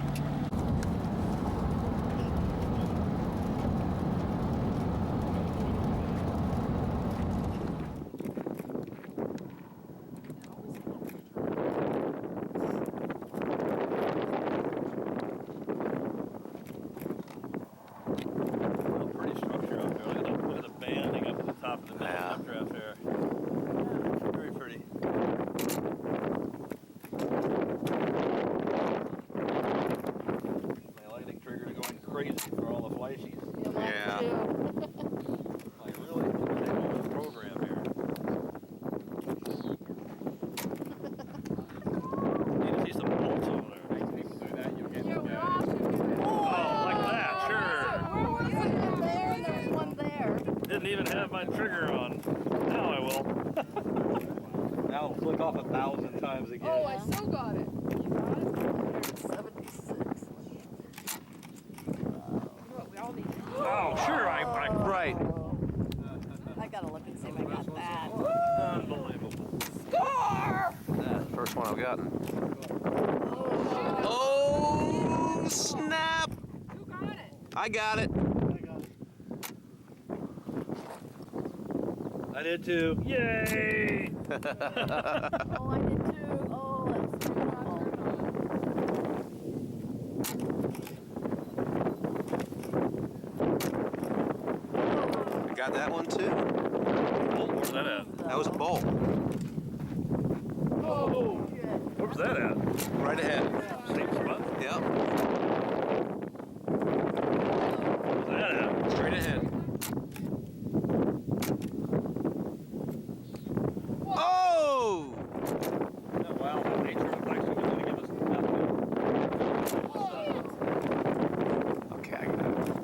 Pretty structure up there. Look at the banding up at the top of the middle updraft there. Very pretty. that trigger on. Now I will. Now it'll flick off 1,000 times again. Oh, I still got it. 76. We all need to. Oh, sure, I right. I gotta look and see if I got that. Unbelievable. Score! That's the first one I've gotten. Oh, snap! Who got it? I got it. I did too. Yay! Oh, I did too. Oh, that's beautiful. I got that one too. Oh, where's that at? That was a bolt. Oh, where's that at? Right ahead. Same spot? Yep. Where's that at? Straight ahead. Oh! Oh, wow, nature is actually going to give us nothing. Okay, I got it.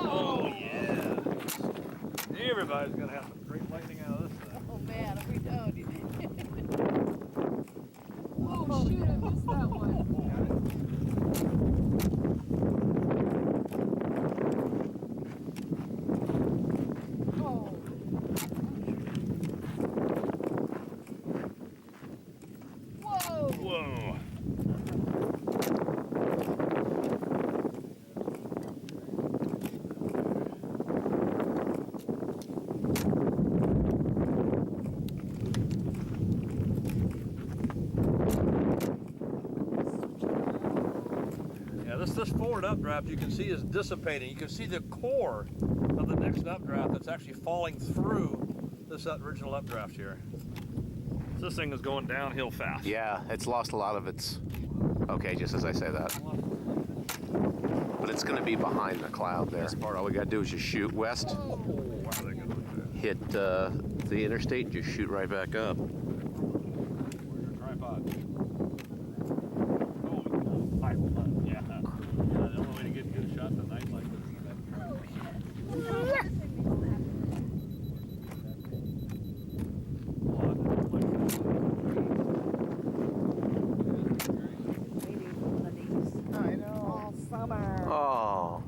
Oh, yeah. Everybody's going to have some great lightning out of this thing. Oh man, if we don't. Oh shoot, I missed that one. Oh. Whoa! Whoa. This forward updraft you can see is dissipating. You can see the core of the next updraft that's actually falling through this original updraft here. This thing is going downhill fast. Yeah, it's lost a lot of its. Okay, just as I say that. But it's going to be behind the cloud there. This part, all we got to do is just shoot west, hit the interstate, just shoot right back up. Tripod. Yeah. The only way to get good shots at night like this. I know. All summer. Oh.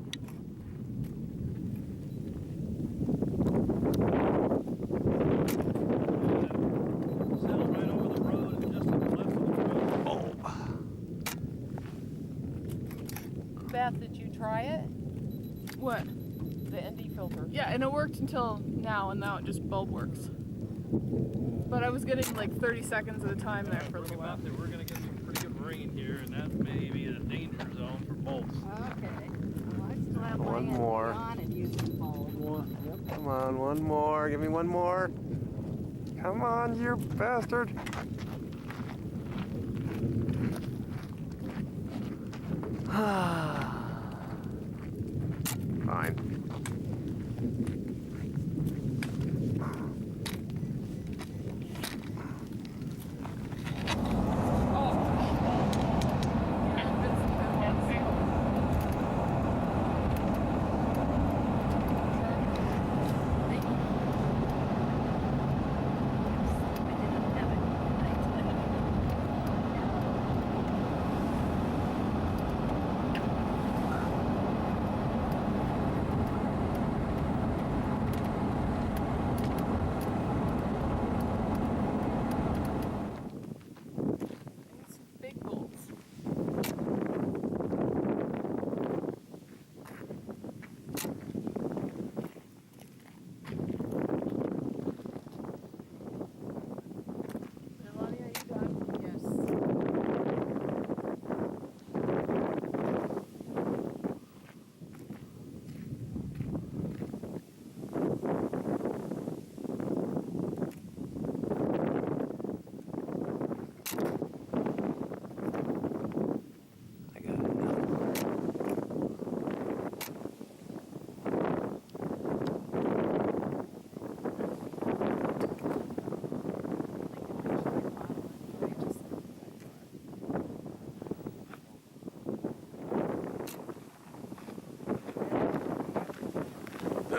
Sails right over the road and just to the left of the road. Oh. Beth, did you try it? What? The ND filter. Yeah, and it worked until now, and now it just bulb works. But I was getting like 30 seconds at a time there for a little while. We're going to get some pretty good rain here, and that may be a danger zone for bolts. Okay. Well, I still have One my more. on and use the bulb. Come on, one more. Give me one more. Come on, you bastard. Fine.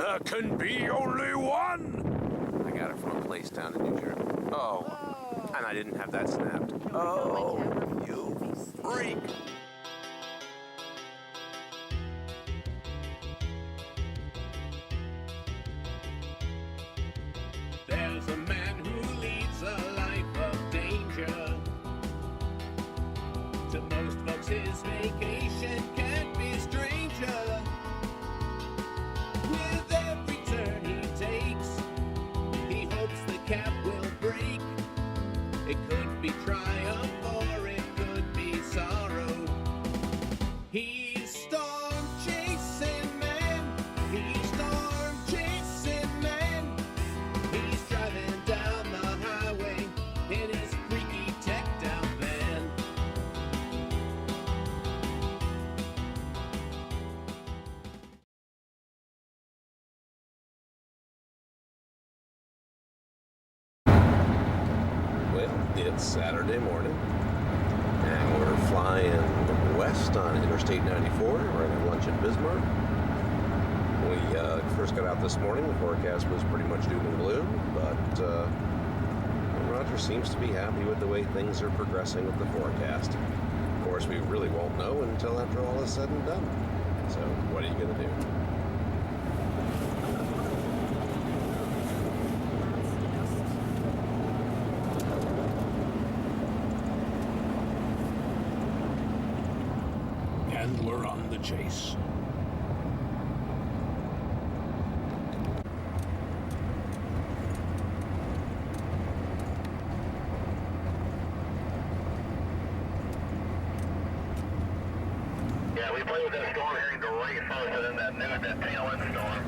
There can be only one! I got it from a place down in New Jersey. Oh, and I didn't have that snapped. Oh, you freak! There's a man who leads a life of danger. To most folks, his vacation can be a stranger. With every turn he takes, he hopes the cap will break. It could be triumph or it could be sorrow. He's storm chasing man. He's storm chasing man. He's driving down the highway in his freaky decked out van. Well, it's Saturday morning, and we're flying west on Interstate 94. We're having lunch in Bismarck. We first got out this morning. The forecast was pretty much doom and gloom, but Roger seems to be happy with the way things are progressing with the forecast. Of course, we really won't know until after all is said and done. So, what are you going to do? And we're on the chase. Yeah, we played with that storm hearing the race first, and then that tail end storm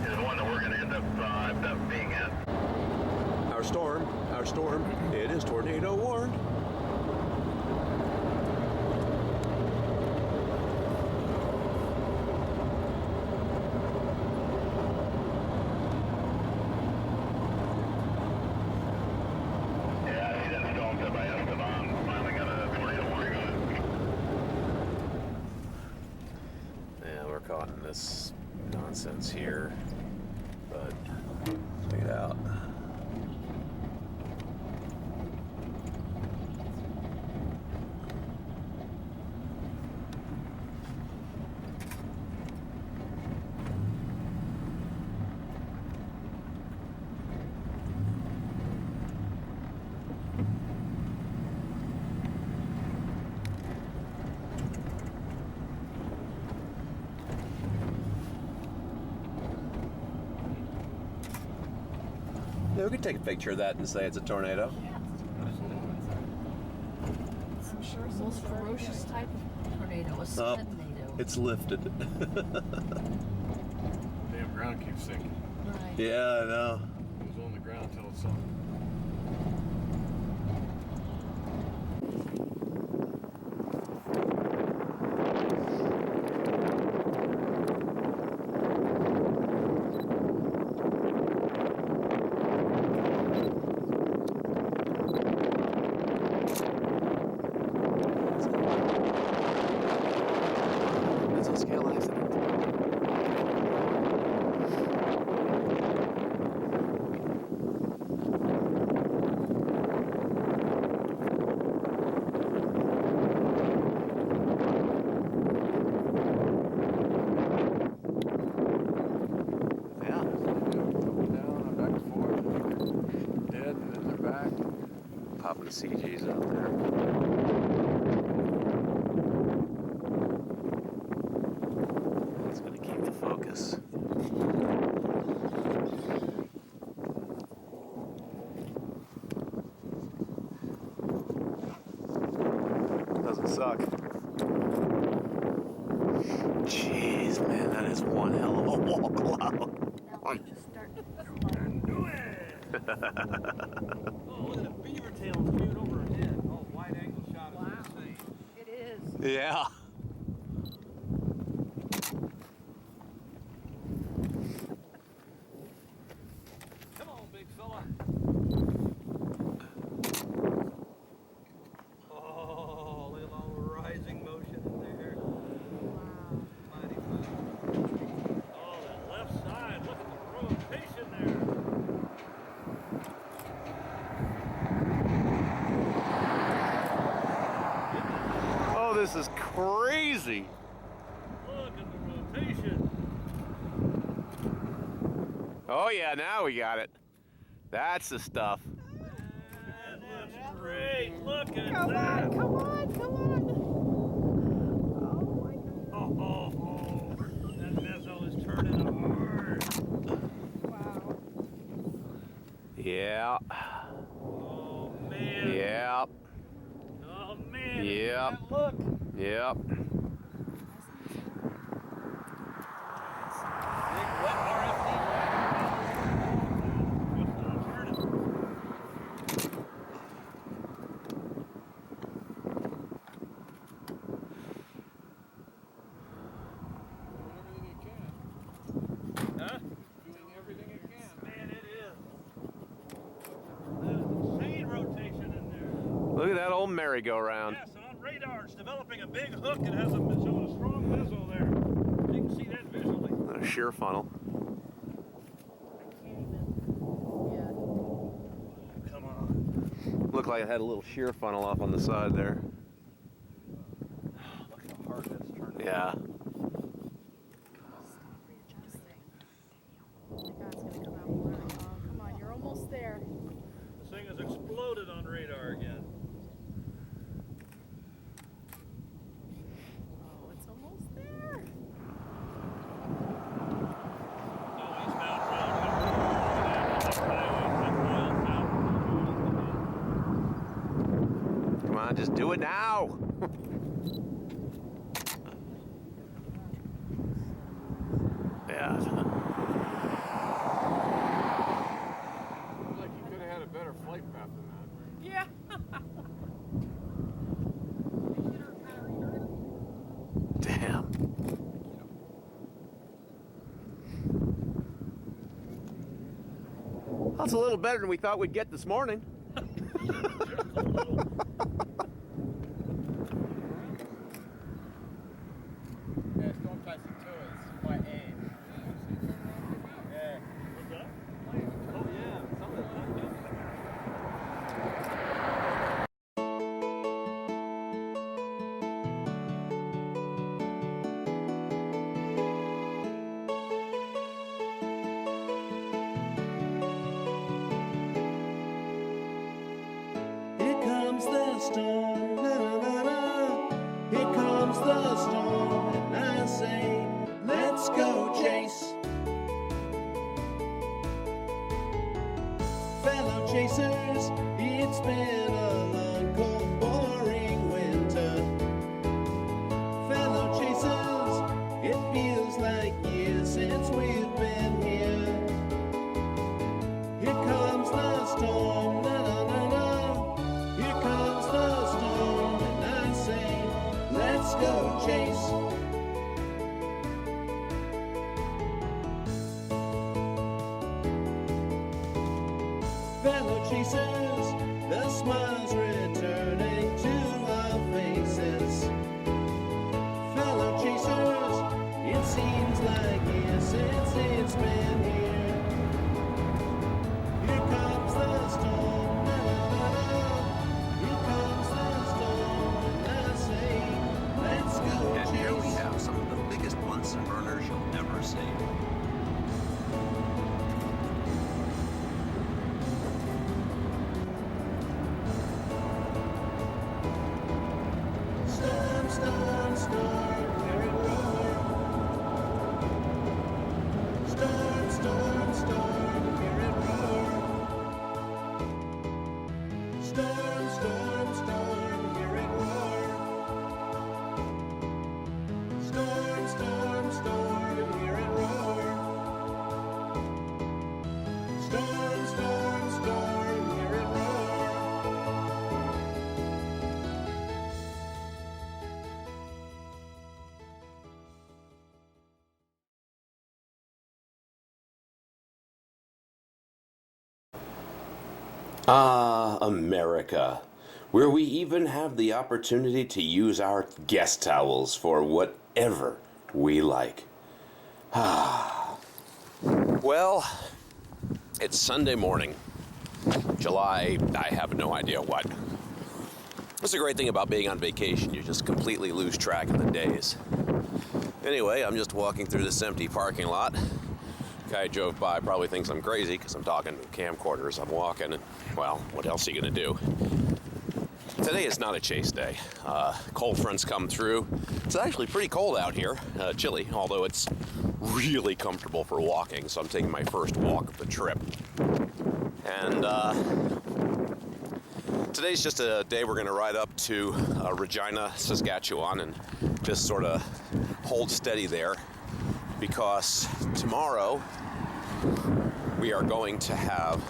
is the one that we're going to end up being at. Our storm, it is tornado warned. Yeah, I see that storm up by Esteban. Finally got a tornado warning on it. Yeah, we're caught in this nonsense here, but check it out. Yeah, we could take a picture of that and say it's a tornado. I'm sure it's the most ferocious type of tornado, a tornado. It's lifted. Damn ground keeps sinking. Right. Yeah, I know. It was on the ground until it sunk. Mesoscale accident. Popping CGs out there. It's going to keep the focus. Doesn't suck. Jeez, man, that is one hell of a wall cloud. Now we just start to Do it! Oh, look at the beaver tails viewed overhead. Oh, wide angle shot is insane. It is. Yeah. Come on, big fella. Oh, look at all the rising motion in there. Wow. Mighty fine. Oh, that left side. Look at crazy. Look at the rotation. Oh yeah, now we got it. That's the stuff. That looks great. Look at Come that. on, come on, come on. Oh my God. Oh, that mezzo is turning hard. Wow. Yeah. Oh man. Yep. Oh man. Yep. Look. Yep. Big wet RFD. Huh? Doing everything it can. Man, it is. Insane rotation in there. Look at that old merry-go-round. Yes, and on radar, it's developing a big hook. It has showing a strong mezzo there. You can see that visually. A shear funnel. I can't even. Yeah. Come on. Looked like it had a little shear funnel off on the side there. Look how hard that's turning. Yeah. Stop readjusting. Oh my God, it's gonna come out blurry. Oh, come on, you're almost there. This thing has exploded on radar again. Oh, it's almost there. No, eastbound round. Highway, Come on, just do it now. Yeah. Looks like you could have had a better flight path than that. Yeah. Damn. That's a little better than we thought we'd get this morning. Yeah, it's going past the toes. My aim. Yeah. What's that? Oh yeah, some of that. Here comes the storm, na na na na. Here comes the storm, and I say, let's go chase. Fellow chasers, it's been a long, cold, boring winter. Fellow chasers, it feels like years since we've been here. Here comes the storm, na na na na. Here comes the storm, and I say, let's go chase. Fellow chasers, the smiles returning to our faces. Fellow chasers, it seems like years since it's been here. Here comes the storm, na na na na. Here comes the storm, and I say, let's go And here we chase. have some of the biggest Bunsen burners you'll ever see. Storm, storm, storm, hear it roar. Storm, storm, storm, hear it roar. Storm, storm, storm, hear it roar. Storm, storm, storm, hear it roar. Storm, storm, storm, hear it roar. Ah, America, where we even have the opportunity to use our guest towels for whatever we like. Well, it's Sunday morning, July, I have no idea what. That's the great thing about being on vacation. You just completely lose track of the days. Anyway, I'm just walking through this empty parking lot. Guy drove by, probably thinks I'm crazy because I'm talking to camcorders. I'm walking, and, well, what else are you going to do? Today is not a chase day. Cold fronts come through. It's actually pretty cold out here, chilly, although it's really comfortable for walking, so I'm taking my first walk of the trip. And today's just a day we're going to ride up to Regina, Saskatchewan, and just sort of hold steady there, because tomorrow we are going to have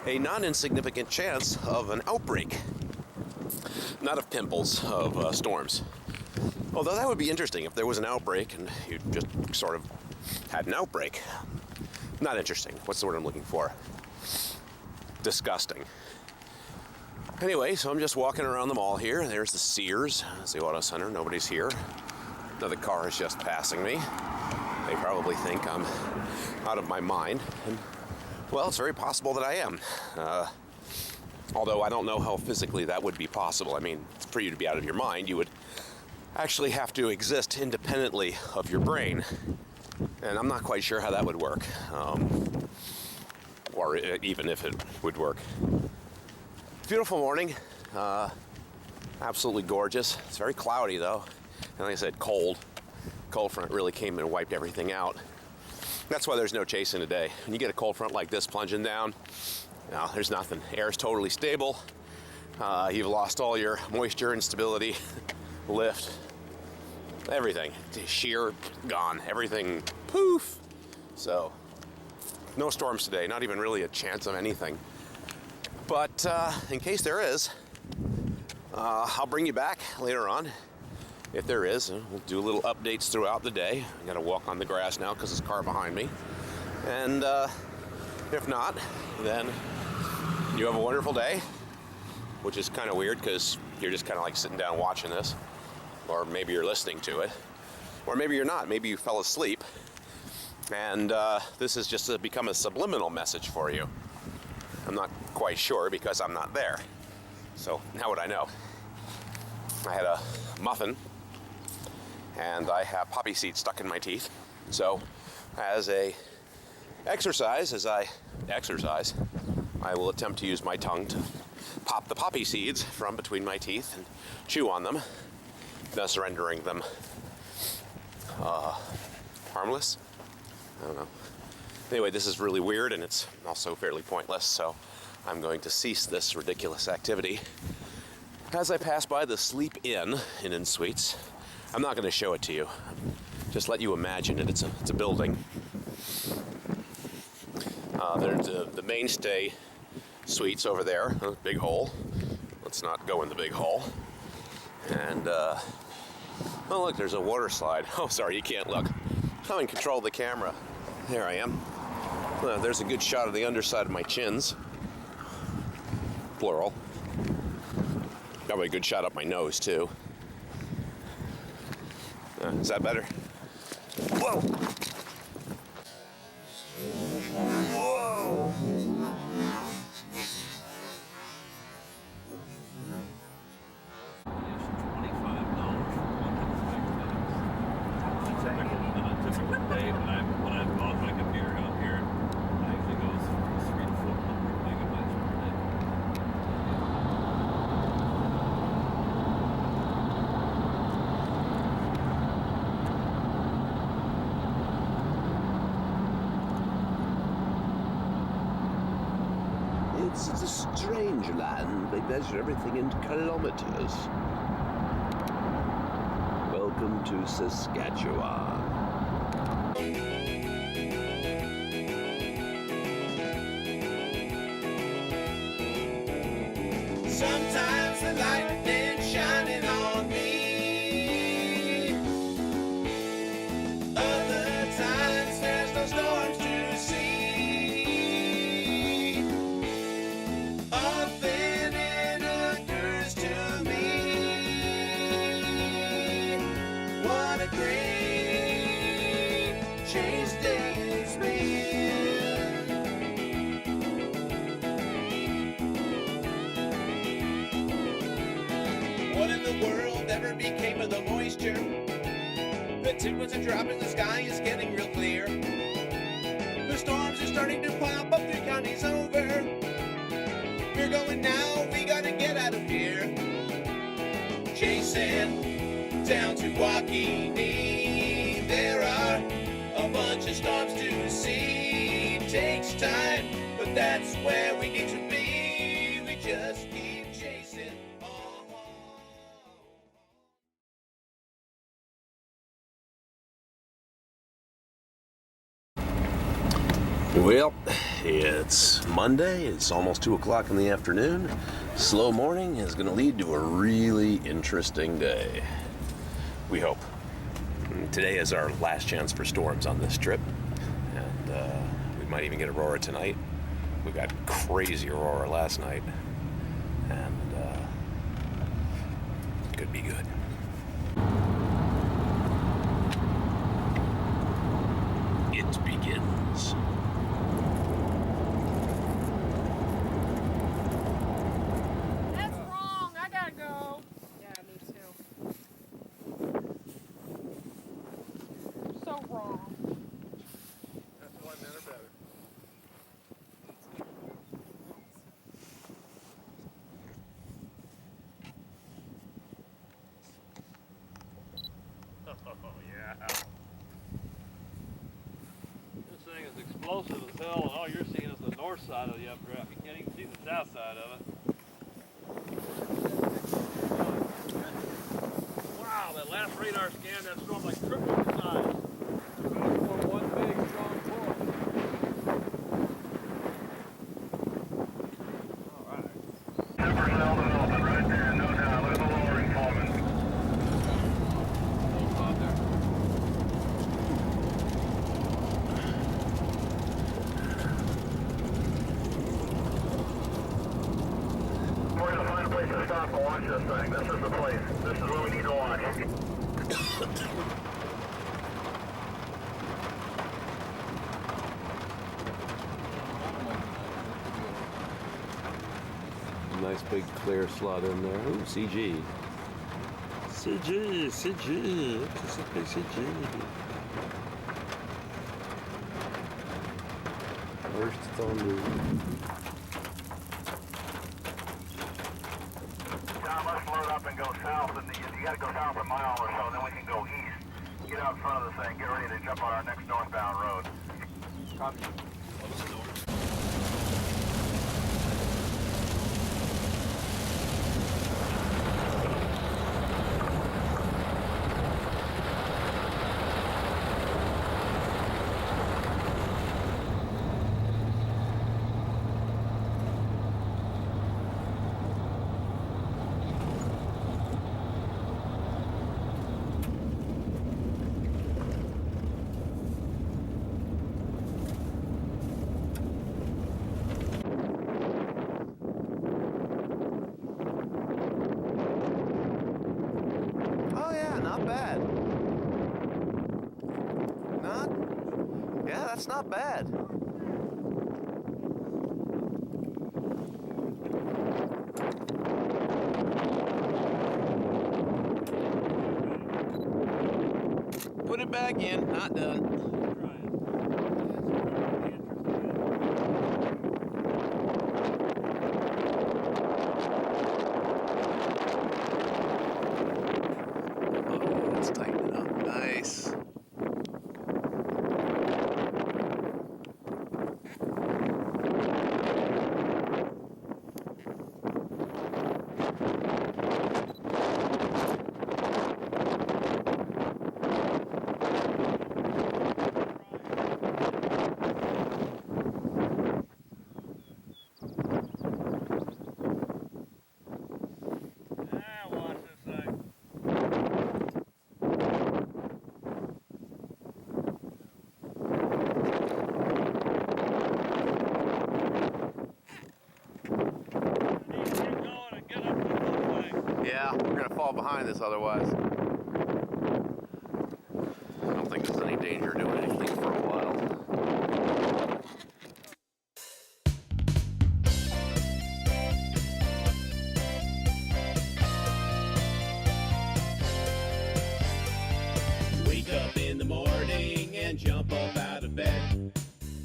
a non-insignificant chance of an outbreak. Not of pimples, of storms. Although that would be interesting if there was an outbreak and you just sort of had an outbreak. Not interesting. What's the word I'm looking for? Disgusting. Anyway, so I'm just walking around the mall here. There's the Sears. That's the auto center. Nobody's here. Another car is just passing me. They probably think I'm out of my mind. And, well, it's very possible that I am. Although I don't know how physically that would be possible. I mean, for you to be out of your mind, you would actually have to exist independently of your brain. And I'm not quite sure how that would work. Or even if it would work. Beautiful morning. Absolutely gorgeous. It's very cloudy, though. And like I said, cold. Cold front really came and wiped everything out. That's why there's no chasing today. When you get a cold front like this plunging down, no, there's nothing. Air's totally stable. You've lost all your moisture and stability, lift, everything. Shear, gone. Everything, poof. So, no storms today. Not even really a chance of anything. But in case there is, I'll bring you back later on. If there is, we'll do little updates throughout the day. I gotta walk on the grass now because there's a car behind me. And if not, then you have a wonderful day, which is kind of weird because you're just kind of like sitting down watching this, or maybe you're listening to it, or maybe you're not. Maybe you fell asleep, and this has just become a subliminal message for you. I'm not quite sure because I'm not there. So how would I know? I had a muffin, and I have poppy seeds stuck in my teeth. So as a exercise, I will attempt to use my tongue to pop the poppy seeds from between my teeth and chew on them, thus rendering them harmless. I don't know. Anyway, this is really weird, and it's also fairly pointless, so I'm going to cease this ridiculous activity. As I pass by the Sleep Inn in Suites, I'm not going to show it to you. Just let you imagine it. It's a building. There's the mainstay suites over there, a big hole. Let's not go in the big hole. And, oh look, there's a water slide. Oh, sorry, you can't look. I'm in control of the camera. There I am. There's a good shot of the underside of my chins. Plural. Got a good shot up my nose, too. Is that better? Whoa! Whoa! It's a strange land. They measure everything in kilometers. Welcome to Saskatchewan. Sometimes the lightning shining on me. Other times there's no storms to see. Often it occurs to me. What a great chase day it's been. whatever became of the moisture. The temperature drop in the sky is getting real clear. The storms are starting to pop up 3 counties over. We're going now, we gotta get out of here. Chasing down to Waukene. There are a bunch of storms to see. Takes time, but that's where we need to be. We just keep chasing on. Well, it's Monday. It's almost 2 o'clock in the afternoon. Slow morning is going to lead to a really interesting day. We hope. Today is our last chance for storms on this trip. And we might even get aurora tonight. We got crazy aurora last night. And it could be good. It begins. That's wrong. I gotta go. Yeah, me too. So wrong. That's why men are better. Oh, yeah. This thing is explosive as hell, and all you're seeing is the north side of the updraft. You can't even see the south side of it. Wow, that last radar scan, that storm like triple the size. One big, strong force. All right. Super cell development right there, no doubt. Look at the lowering forming. We're gonna find a place to stop and watch this thing. This is the place. This is where we need to watch. Nice big clear slot in there. Ooh, CG. CG. Just a big CG. First thunder. John, let's load up and go south. And you got to go south a mile or so, then we can go east. Get out in front of the thing. Get ready to jump on our next northbound road. Copy. Oh yeah, not bad. Yeah, that's not bad. Put it back in. Not done. Oh, it's tightening up. Nice. Watch this thing. Yeah, we're gonna fall behind this otherwise. I don't think there's any danger doing anything for a while.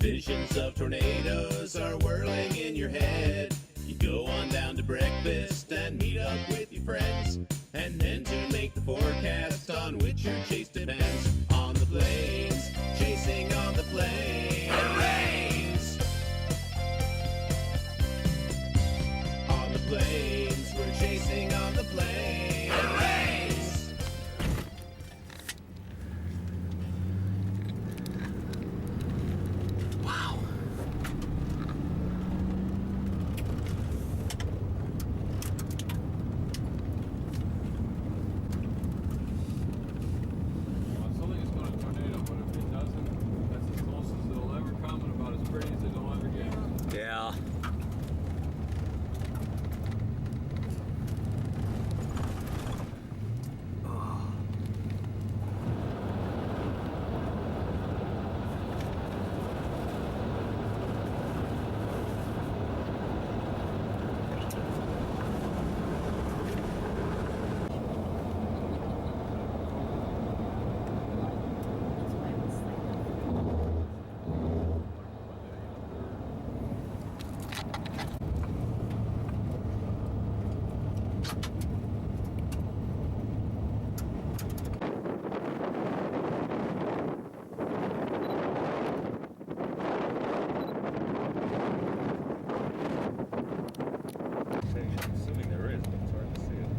Visions of tornadoes are whirling in your head. You go on down to breakfast and meet up with your friends. And then to make the forecast on which your chase depends. On the plains, chasing on the plains. It rains! On the plains, we're chasing on the plains. It rains! Wow. I still think it's going to tornado, but if it doesn't, that's as close as it'll ever come and about as pretty as it'll ever get. Yeah. Assuming there is, but it's hard to see it.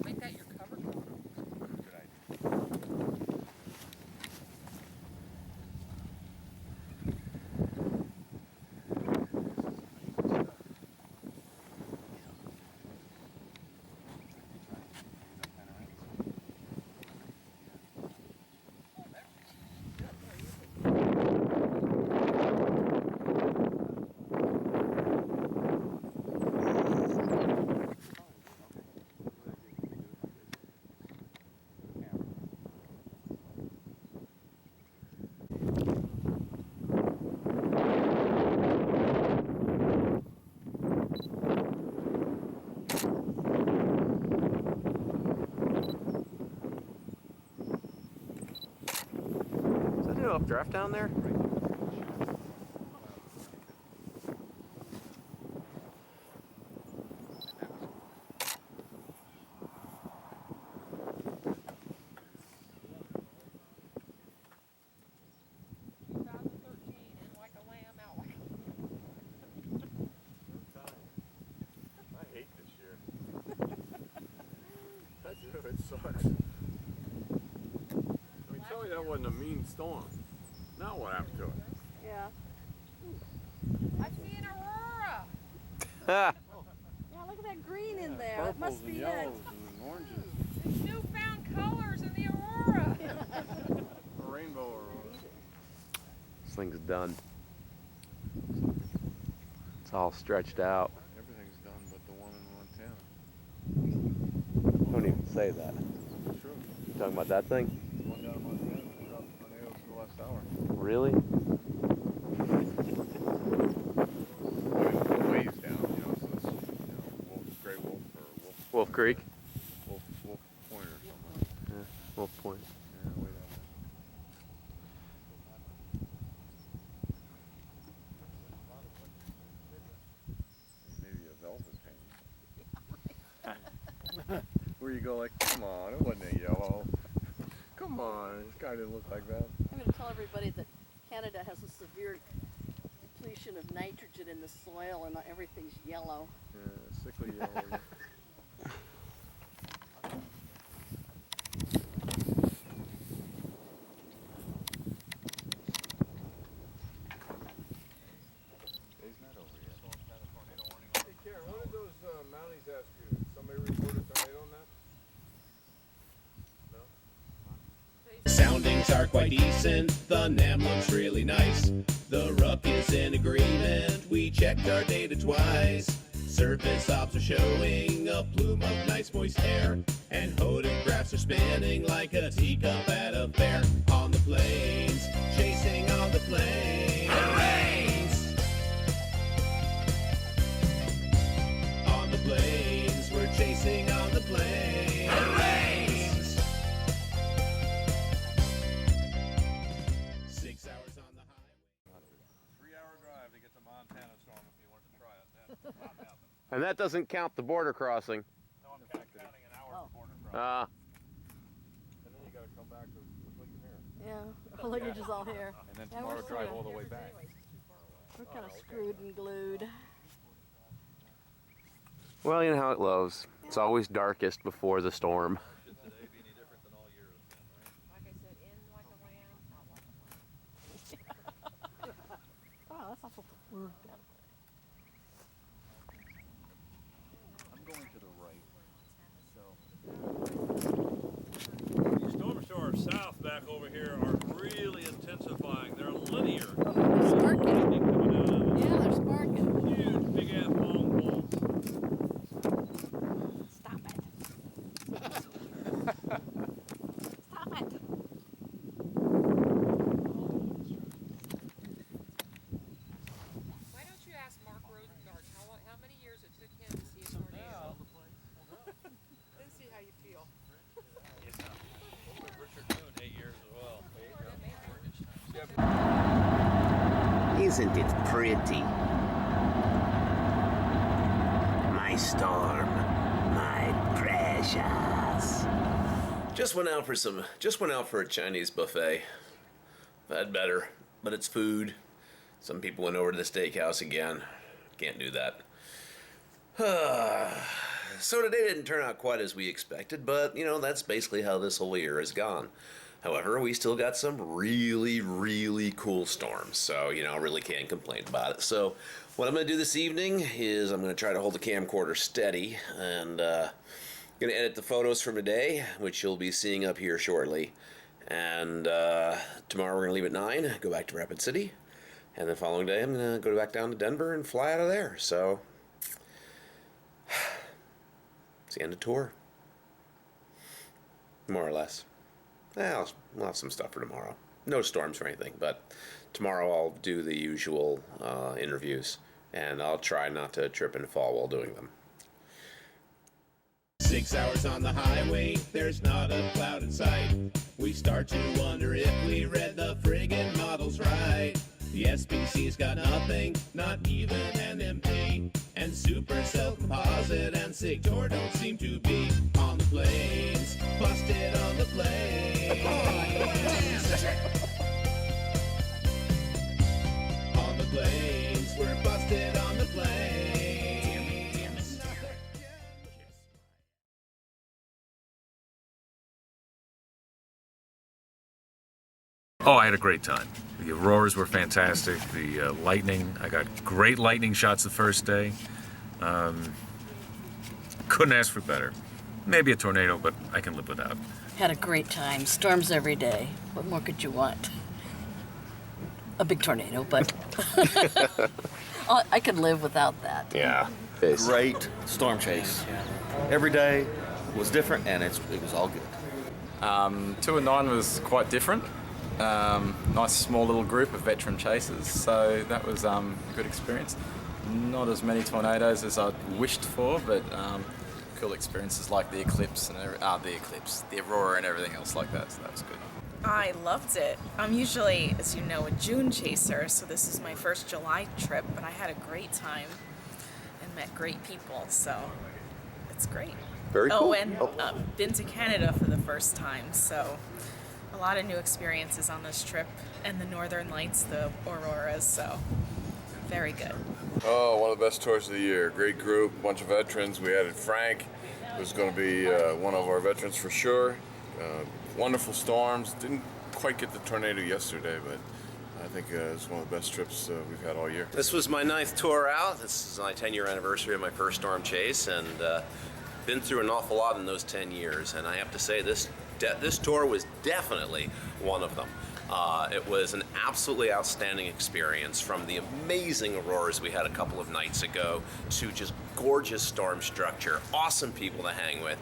Make that your cover photo. Is that an updraft down there? I hate this year. I do, it sucks. I mean, tell me that wasn't a mean storm. Now what happened to it? Yeah. I see an aurora. Yeah, look at that green in there. It must be that. and oranges. There's newfound colors in the aurora. A rainbow aurora. This thing's done. It's all stretched out. Everything's done but the one in Montana. Don't even say that. True. You talking about that thing? The one down in Montana dropped tornadoes in the last hour. Really? Ways down, so it's, wolf, gray wolf or wolf. Wolf Creek? Wolf Point or something. Yeah, Wolf Point. Yeah, way down where you go like, come on, it wasn't a yellow. Come on, this guy didn't look like that. I'm going to tell everybody that Canada has a severe depletion of nitrogen in the soil and everything's yellow. Yeah, sickly yellow. Hey Karen, what did those Mounties ask you? Did somebody report a tornado on that? Soundings are quite decent, the NAM looks really nice. The Rook is in agreement, we checked our data twice. Surface ops are showing a plume of nice moist air, and photographs are spinning like a teacup at a fair. On the plains, chasing on the plains. Hooray! On the plains, we're chasing on the plains. Hooray! 6 hours on the highway. 3-hour drive to get to Montana storm if you wanted to try it. That's not happening. And that doesn't count the border crossing. No, I'm kind of counting an hour for border crossing. And then you gotta come back to Lincoln here. Yeah, luggage is all here. And then Yeah, tomorrow we're drive sorta- all the way back. We're kind of screwed and glued. Well, you know how it goes. It's always darkest before the storm. Should today be any different than all years then, right? Like I said, in like a lamb, out like a lamb. Wow, that's awful word. I'm going to the right. These storm showers south back over here are really intensifying. They're linear. They're sparking. Coming down. Yeah, they're sparking. Huge, big ass long bolts. Stop it. Stop it. Why don't you ask Mark Rosengard how many years it took him to see a tornado? Then see how you feel. Richard Moon, 8 years as well. Isn't it pretty? My storm, my precious. Just went out for a Chinese buffet. I've had better, but it's food. Some people went over to the steakhouse again. Can't do that. So today didn't turn out quite as we expected, but you know, that's basically how this whole year has gone. However, we still got some really, really cool storms, so you know, really can't complain about it. So what I'm going to do this evening is I'm going to try to hold the camcorder steady and going to edit the photos from today, which you'll be seeing up here shortly. And tomorrow we're going to leave at 9, go back to Rapid City, and the following day I'm going to go back down to Denver and fly out of there. So it's the end of tour, more or less. We'll have some stuff for tomorrow. No storms or anything, but tomorrow I'll do the usual interviews, and I'll try not to trip and fall while doing them. 6 hours on the highway, there's not a cloud in sight. We start to wonder if we read the friggin' models right. The SPC's got nothing, not even an MP. And Supercell Composite and Sigtor don't seem to be on the plains. Busted on the plains. On the plains, we're busted on the plains. Oh, I had a great time. The auroras were fantastic. The lightning, I got great lightning shots the first day. Couldn't ask for better. Maybe a tornado, but I can live without. Had a great time. Storms every day. What more could you want? A big tornado, but I could live without that. Yeah. Great storm chase. Every day was different, and it was all good. 2 and 9 was quite different. Nice small little group of veteran chasers, so that was a good experience. Not as many tornadoes as I'd wished for, but cool experiences like the eclipse and the aurora and everything else like that, so that was good. I loved it. I'm usually, as you know, a June chaser, so this is my first July trip, but I had a great time and met great people, so it's great. Very cool. Oh, and been to Canada for the first time, so a lot of new experiences on this trip, and the Northern Lights, the auroras, so very good. Oh, one of the best tours of the year. Great group, bunch of veterans. We added Frank, who's going to be one of our veterans for sure. Wonderful storms. Didn't quite get the tornado yesterday, but I think it's one of the best trips we've had all year. This was my 9th tour out. This is my 10-year anniversary of my first storm chase, and been through an awful lot in those 10 years. And I have to say, this tour was definitely one of them. It was an absolutely outstanding experience, from the amazing auroras we had a couple of nights ago to just gorgeous storm structure, awesome people to hang with.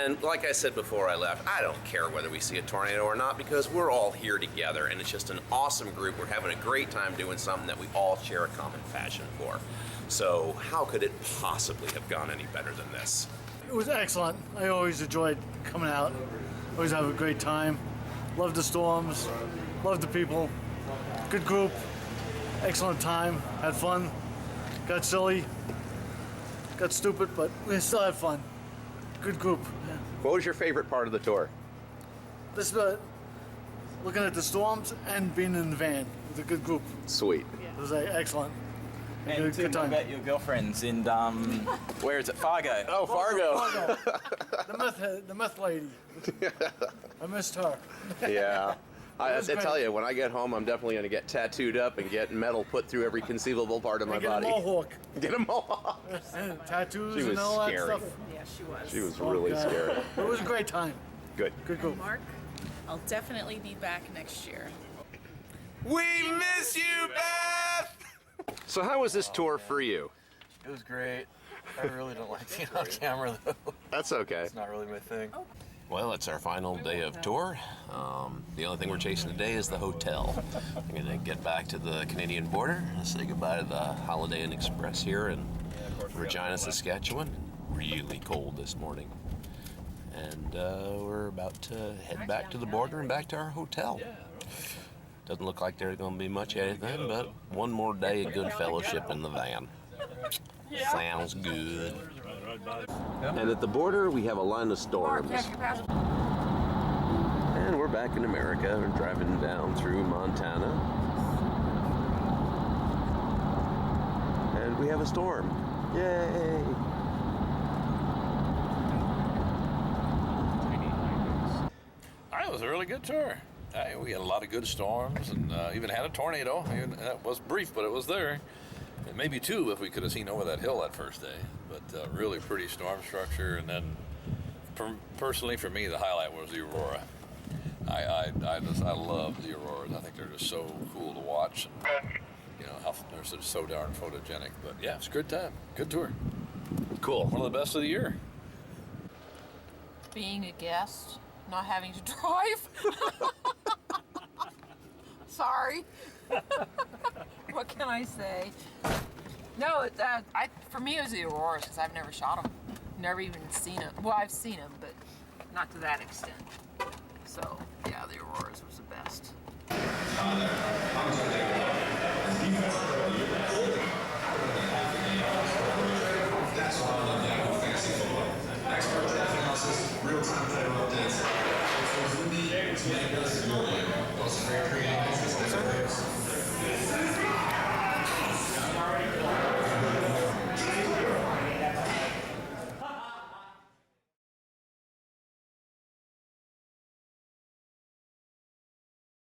And like I said before I left, I don't care whether we see a tornado or not, because we're all here together, and it's just an awesome group. We're having a great time doing something that we all share a common passion for. So how could it possibly have gone any better than this? It was excellent. I always enjoyed coming out. Always have a great time. Love the storms. Love the people. Good group. Excellent time. Had fun. Got silly. Got stupid, but we still had fun. Good group. Yeah. What was your favorite part of the tour? This looking at the storms and being in the van with a good group. Sweet. It was excellent. And good time. about your girlfriends in where is it? Fargo. Oh, Fargo. The meth lady. I missed her. Yeah. I was great. tell you, when I get home, I'm definitely going to get tattooed up and get metal put through every conceivable part of my body. Get a mohawk. Get a mohawk. Tattoos She was and all that scary. stuff. Yeah, she was. She was really scary. It was a great time. Good. Good group. Mark, I'll definitely be back next year. We miss you, Beth! So how was this tour for you? It was great. I really don't like being on camera though. That's okay. It's not really my thing. Well, it's our final day of tour. The only thing we're chasing today is the hotel. I'm gonna get back to the Canadian border and say goodbye to the Holiday Inn Express here in Regina, Saskatchewan. Really cold this morning. And we're about to head back to the border and back to our hotel. Doesn't look like there's gonna be much anything, but one more day of good fellowship in the van. Sounds good. And at the border, we have a line of storms. And we're back in America. We're driving down through Montana. And we have a storm. Yay! It was a really good tour. We had a lot of good storms and even had a tornado. That was brief, but it was there. And maybe two if we could have seen over that hill that first day. But really pretty storm structure. And then, personally for me, the highlight was the aurora. I love the auroras. I think they're just so cool to watch. And, you know, they're so darn photogenic. But yeah, it's a good time. Good tour. Cool. One of the best of the year. Being a guest, not having to drive. Sorry. What can I say? No, for me it was the auroras because I've never shot them. Never even seen them. Well, I've seen them, but not to that extent. So, yeah, the auroras was the best. Real-time player updates.